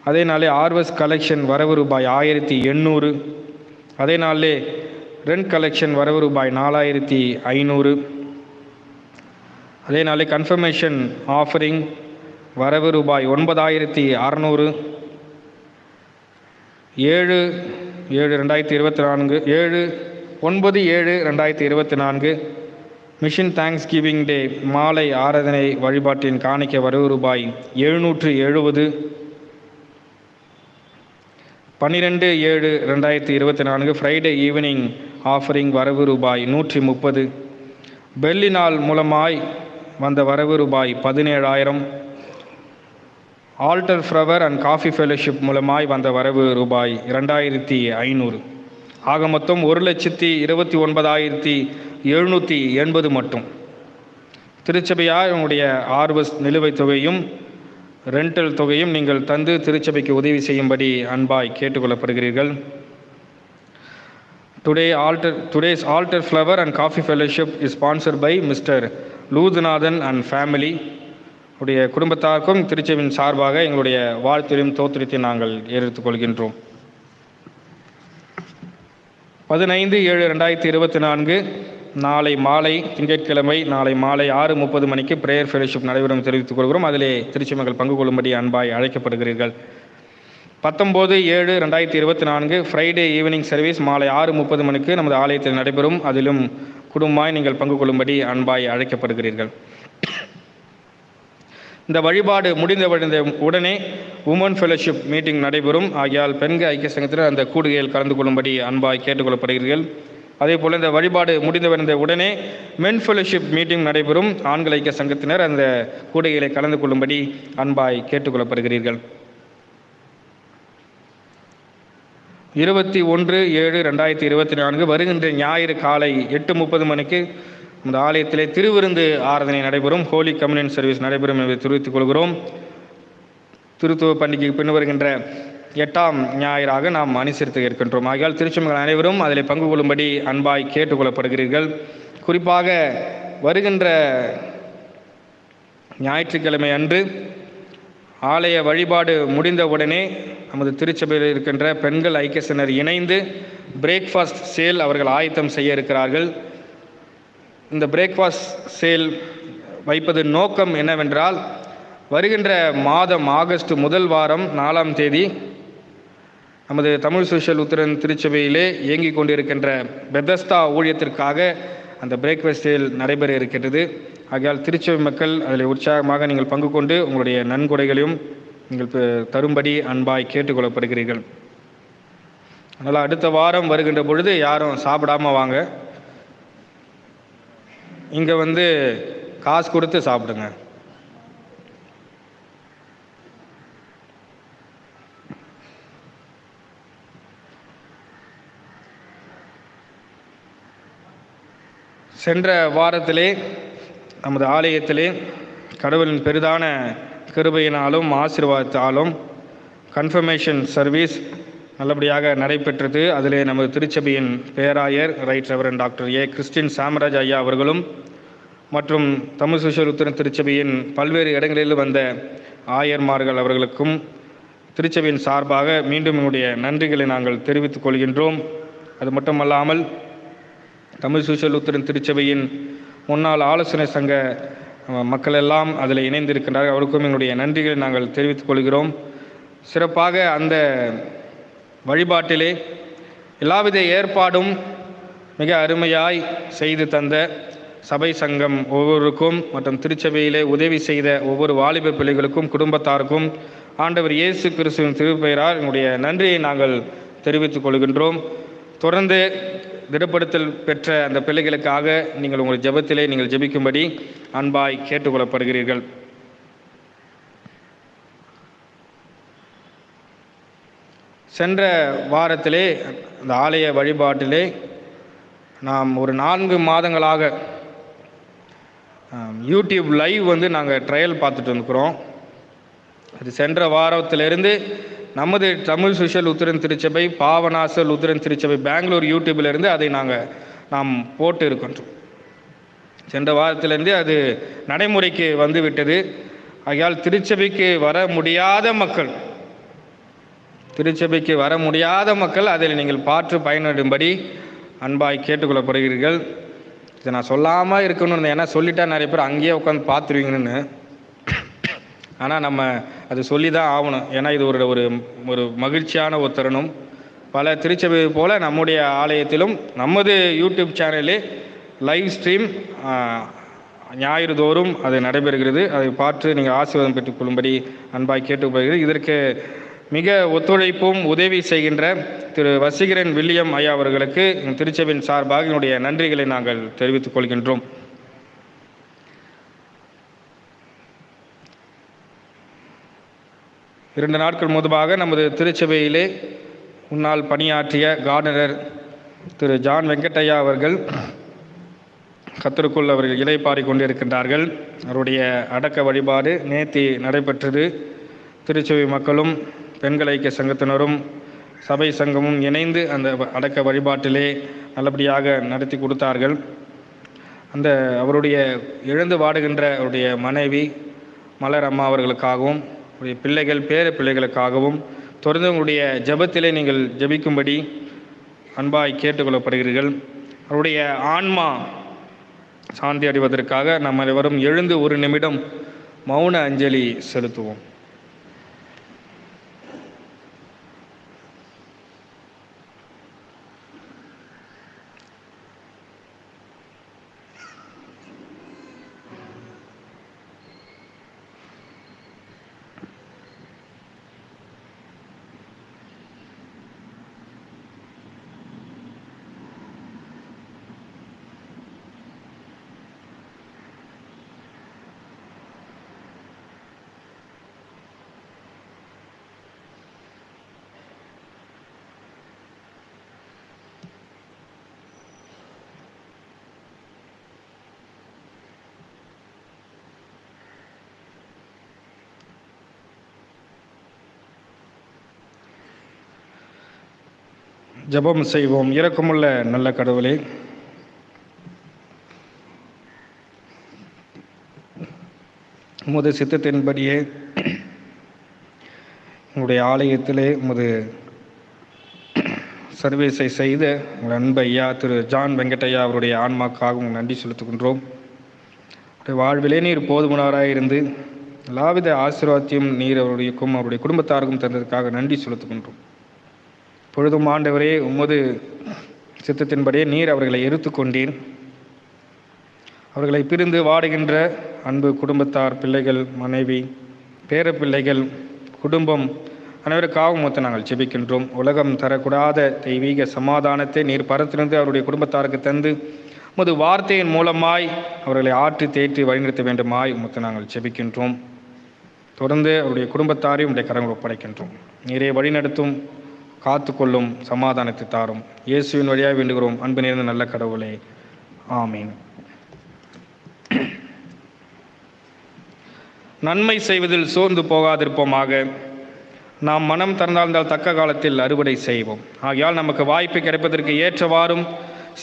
அதே நாளிலே ஆர்வஸ் கலெக்ஷன் வரவு ரூபாய் 1,800. அதே நாளிலே ரெண்ட் கலெக்ஷன் வரவு ரூபாய் 4,500. அதே நாளிலே கன்ஃபர்மேஷன் ஆஃபரிங் வரவு ரூபாய் 9,600. 9/7/2024 மிஷன் தேங்க்ஸ் கிவிங் டே மாலை ஆராதனை வழிபாட்டின் காணிக்கை வரவு ரூபாய் 770. 12/7/2024 ஃப்ரைடே ஈவினிங் ஆஃபரிங் வரவு ரூபாய் 130. பெல்லி நாள் மூலமாய் வந்த வரவு ரூபாய் 17,000. Alter flower and coffee fellowship மூலமாய் வந்த வரவு ரூபாய் 2,500. ஆக மொத்தம் 1,29,780 மட்டும். திருச்சபையார் உங்களுடைய ஆர்வஸ் நிலுவைத் தொகையும் ரெண்டல் தொகையும் நீங்கள் தந்து திருச்சபைக்கு உதவி செய்யும்படி அன்பாய் கேட்டுக்கொள்ளப்படுகிறீர்கள். Today's altar flower and coffee fellowship is sponsored by Mr. லூத்நாதன் and family. உடைய குடும்பத்தாருக்கும் திருச்சபையின் சார்பாக எங்களுடைய வாழ்த்தையும் தோத்திரத்தை நாங்கள் எடுத்துக்கொள்கின்றோம். 15/7/2024 நாளை மாலை திங்கட்கிழமை நாளை மாலை 6:30 மணிக்கு பிரேயர் ஃபெலோஷிப் நடைபெறும் தெரிவித்துக் கொள்கிறோம். அதிலே திருச்சி மக்கள் பங்கு கொள்ளும்படி அன்பாய் அழைக்கப்படுகிறீர்கள். 19/7/2024 ஃப்ரைடே ஈவினிங் சர்வீஸ் மாலை 6:30 மணிக்கு நமது ஆலயத்தில் நடைபெறும். அதிலும் குடும்பமாய் நீங்கள் பங்கு கொள்ளும்படி அன்பாய் அழைக்கப்படுகிறீர்கள். இந்த வழிபாடு முடிந்த உடனே உமன் ஃபெலோஷிப் மீட்டிங் நடைபெறும். ஆகியால் பெண்கள் ஐக்கிய சங்கத்தினர் அந்த கூடுகையில் கலந்து கொள்ளும்படி அன்பாய் கேட்டுக்கொள்ளப்படுகிறீர்கள். அதே போல் இந்த வழிபாடு முடிந்த உடனே மென் ஃபெலோஷிப் மீட்டிங் நடைபெறும். ஆண்கள் ஐக்கிய சங்கத்தினர் அந்த கூடுகைகளை கலந்து கொள்ளும்படி அன்பாய் கேட்டுக்கொள்ளப்படுகிறீர்கள். 21/7/2024 வருகின்ற ஞாயிறு காலை 8:30 மணிக்கு இந்த ஆலயத்திலே திருவிருந்து ஆராதனை நடைபெறும். ஹோலி கம்யூனியன் சர்வீஸ் நடைபெறும் என்பதை தெரிவித்துக் கொள்கிறோம். திருத்துவ பண்டிகைக்கு பின் வருகின்ற 8ஆம் ஞாயிறாக நாம் அனுசரித்து இருக்கின்றோம். ஆகையால் திருச்சபைகள் அனைவரும் அதில் பங்கு கொள்ளும்படி அன்பாய் கேட்டுக்கொள்ளப்படுகிறீர்கள். குறிப்பாக வருகின்ற ஞாயிற்றுக்கிழமை அன்று ஆலய வழிபாடு முடிந்தவுடனே நமது திருச்சபையில் இருக்கின்ற பெண்கள் ஐக்கிய சங்கத்தினர் இணைந்து பிரேக்ஃபாஸ்ட் சேல் அவர்கள் ஆயத்தம் செய்ய இருக்கிறார்கள். இந்த பிரேக்ஃபாஸ்ட் சேல் வைப்பது நோக்கம் என்னவென்றால், வருகின்ற மாதம் ஆகஸ்ட் முதல் வாரம் 4ஆம் தேதி நமது தமிழ் சோஷியல் லுத்தரன் திருச்சபையிலே இயங்கிக் கொண்டிருக்கின்ற பெதஸ்தா ஊழியத்திற்காக அந்த பிரேக்ஃபாஸ்ட் சேல் நடைபெற இருக்கின்றது. ஆகையால் திருச்சபை மக்கள் அதில் உற்சாகமாக நீங்கள் பங்கு கொண்டு உங்களுடைய நன்கொடைகளையும் நீங்கள் தரும்படி அன்பாய் கேட்டுக்கொள்ளப்படுகிறீர்கள். அதனால் அடுத்த வாரம் வருகின்ற பொழுது யாரும் சாப்பிடாம வாங்க. இங்கே காசு கொடுத்து சாப்பிடுங்க. சென்ற வாரத்திலே நமது ஆலயத்திலே கடவுளின் பெரிதான கிருபையினாலும் ஆசீர்வாதத்தாலும் கன்ஃபர்மேஷன் சர்வீஸ் நல்லபடியாக நடைபெற்றது. அதிலே நமது திருச்சபையின் பேராயர் right reverend doctor A Christian Chamaraj ஐயா அவர்களும் மற்றும் தமிழ் சுவிசேஷ லுத்தரன் திருச்சபையின் பல்வேறு இடங்களில் வந்த ஆயர்மார்கள் அவர்களுக்கும் திருச்சபையின் சார்பாக மீண்டும் என்னுடைய நன்றிகளை நாங்கள் தெரிவித்துக் கொள்கின்றோம். அது மட்டுமல்லாமல் தமிழ் சுவிசேஷ லுத்தரன் திருச்சபையின் முன்னாள் ஆலோசனை சங்க மக்கள் எல்லாம் அதில் இணைந்திருக்கின்றார்கள். அவருக்கும் என்னுடைய நன்றிகளை நாங்கள் தெரிவித்துக் கொள்கிறோம். சிறப்பாக அந்த வழிபாட்டிலே எல்லாவித ஏற்பாடும் மிக அருமையாய் செய்து தந்த சபை சங்கம் ஒவ்வொருவருக்கும் மற்றும் திருச்சபையிலே உதவி செய்த ஒவ்வொரு வாலிப பிள்ளைகளுக்கும் குடும்பத்தாருக்கும் ஆண்டவர் இயேசு கிறிஸ்துவின் திருப்பெயரால் என்னுடைய நன்றியை நாங்கள் தெரிவித்துக் கொள்கின்றோம். தொடர்ந்து திடப்படுத்தல் பெற்ற அந்த பிள்ளைகளுக்காக நீங்கள் உங்கள் ஜெபத்திலே நீங்கள் ஜெபிக்கும்படி அன்பாய் கேட்டுக்கொள்ளப்படுகிறீர்கள். சென்ற வாரத்திலே அந்த ஆலய வழிபாட்டிலே நாம் ஒரு 4 மாதங்களாக யூடியூப் லைவ் நாங்கள் ட்ரையல் பார்த்துட்டு வந்துக்கிறோம். அது சென்ற வாரத்திலிருந்து நமது தமிழ் சுவிசேஷ லுத்தரன் திருச்சபை பாவநாச லுத்தரன் திருச்சபை பெங்களூர் யூடியூபிலிருந்து அதை நாம் போட்டு இருக்கின்றோம். சென்ற வாரத்திலிருந்து அது நடைமுறைக்கு வந்துவிட்டது. ஆகையால் திருச்சபைக்கு வர முடியாத மக்கள் அதில் நீங்கள் பார்த்து பயனடையும்படி அன்பாய் கேட்டுக்கொள்ளப்படுகிறீர்கள். இதை நான் சொல்லாமல் இருக்கணும்னு, ஏன்னா சொல்லிட்டா நிறைய பேர் அங்கேயே உட்காந்து பார்த்துருவீங்கன்னு. ஆனால் நம்ம அது சொல்லி தான் ஆகணும். ஏன்னா இது ஒரு மகிழ்ச்சியான ஒரு தருணம். பல திருச்சபை போல் நம்முடைய ஆலயத்திலும் நமது யூடியூப் சேனலிலே லைவ் ஸ்ட்ரீம் ஞாயிறு தோறும் அது நடைபெறுகிறது. அதை பார்த்து நீங்கள் ஆசீர்வாதம் பெற்றுக்கொள்ளும்படி அன்பாய் கேட்டுக்கொள்கிறது. இதற்கு மிக ஒத்துழைப்பும் உதவி செய்கின்ற திரு வசீகரன் வில்லியம் ஐயா அவர்களுக்கு திருச்சபையின் சார்பாக என்னுடைய நன்றிகளை நாங்கள் தெரிவித்துக் கொள்கின்றோம். இரண்டு நாட்கள் முன்பாக நமது திருச்சபையிலே முன்னால் பணியாற்றிய கார்டனர் திரு ஜான் வெங்கட்டையா அவர்கள் கர்த்தருக்குள் அவர்கள் இளைப்பாறி கொண்டிருக்கின்றார்கள். அவருடைய அடக்க வழிபாடு நேற்று நடைபெற்றது. திருச்சபை மக்களும் பெண்கள் ஐக்கிய சங்கத்தினரும் சபை சங்கமும் இணைந்து அந்த அடக்க வழிபாட்டிலே நல்லபடியாக நடத்தி கொடுத்தார்கள். அந்த அவருடைய இழந்து வாடுகின்ற அவருடைய மனைவி மலர் அம்மா அவர்களுக்காகவும் அவருடைய பிள்ளைகள் பேர பிள்ளைகளுக்காகவும் தொடர்ந்து உங்களுடைய ஜெபத்திலே நீங்கள் ஜெபிக்கும்படி அன்பாய் கேட்டுக்கொள்ளப்படுகிறீர்கள். அவருடைய ஆன்மா சாந்தி அடைவதற்காக நம்ம அனைவரும் எழுந்து ஒரு நிமிடம் மௌன அஞ்சலி செலுத்துவோம். ஜெபம் செய்வோம். இரக்கமுள்ள நல்ல கடவுளே, உமது சித்தத்தின்படியே உங்களுடைய ஆலயத்திலே உமது சர்வீஸை செய்த உங்கள் அன்பு ஐயா திரு ஜான் வெங்கட்டையா அவருடைய ஆன்மாக்காக நன்றி செலுத்துகின்றோம். அவருடைய வாழ்விலே நீர் போதுமானவராக இருந்து எல்லாவித ஆசீர்வாதத்தையும் நீர் அவருடையக்கும் அவருடைய குடும்பத்தாருக்கும் தந்ததற்காக நன்றி செலுத்துகின்றோம். பொழுதும் ஆண்டவரே, உமது சித்தத்தின்படியே நீர் அவர்களை எடுத்துக்கொண்டீர். அவர்களை பிரிந்து வாடுகின்ற அன்பு குடும்பத்தார், பிள்ளைகள், மனைவி, பேர பிள்ளைகள் குடும்பம் அனைவருக்காகவும் மொத்த நாங்கள் ஜெபிக்கின்றோம். உலகம் தரக்கூடாத தெய்வீக சமாதானத்தை நீர் பரத்திலிருந்து அவருடைய குடும்பத்தாருக்கு தந்து உமது வார்த்தையின் மூலமாய் அவர்களை ஆற்றி தேற்றி வழிநடத்த வேண்டுமாய் மொத்த நாங்கள் ஜெபிக்கின்றோம். தொடர்ந்து அவருடைய குடும்பத்தாரையும் உடைய கரங்கள் ஒப்படைக்கின்றோம். நீரே வழிநடத்தும், காத்துக்கொள்ளும், சமாதானத்தை தாரும். இயேசுவின் வழியாக வேண்டுகிறோம் அன்பு நிறைந்த நல்ல கடவுளே, ஆமீன். நன்மை செய்வதில் சோர்ந்து போகாதிருப்போமாக. நாம் மனம் திறந்தால் தக்க காலத்தில் அறுவடை செய்வோம். ஆகையால் நமக்கு வாய்ப்பு கிடைப்பதற்கு ஏற்றவாறும்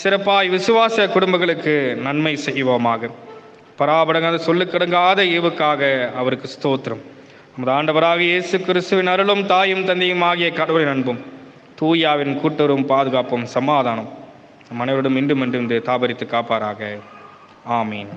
சிறப்பாய் விசுவாச குடும்பங்களுக்கு நன்மை செய்வோமாக. பராபடங்காத சொல்லுக்கடங்காத ஈவுக்காக அவருக்கு ஸ்தோத்திரம். நமது ஆண்டவராக இயேசு கிறிஸ்துவின் அருளும் தாயும் தந்தையும் ஆகிய கடவுளின் அன்பும் தூயாவின் கூட்டுறவும் பாதுகாப்பும் சமாதானம் நம் அனைவரிடம் இன்றும் தாபரித்து காப்பாராக. ஆமீன்.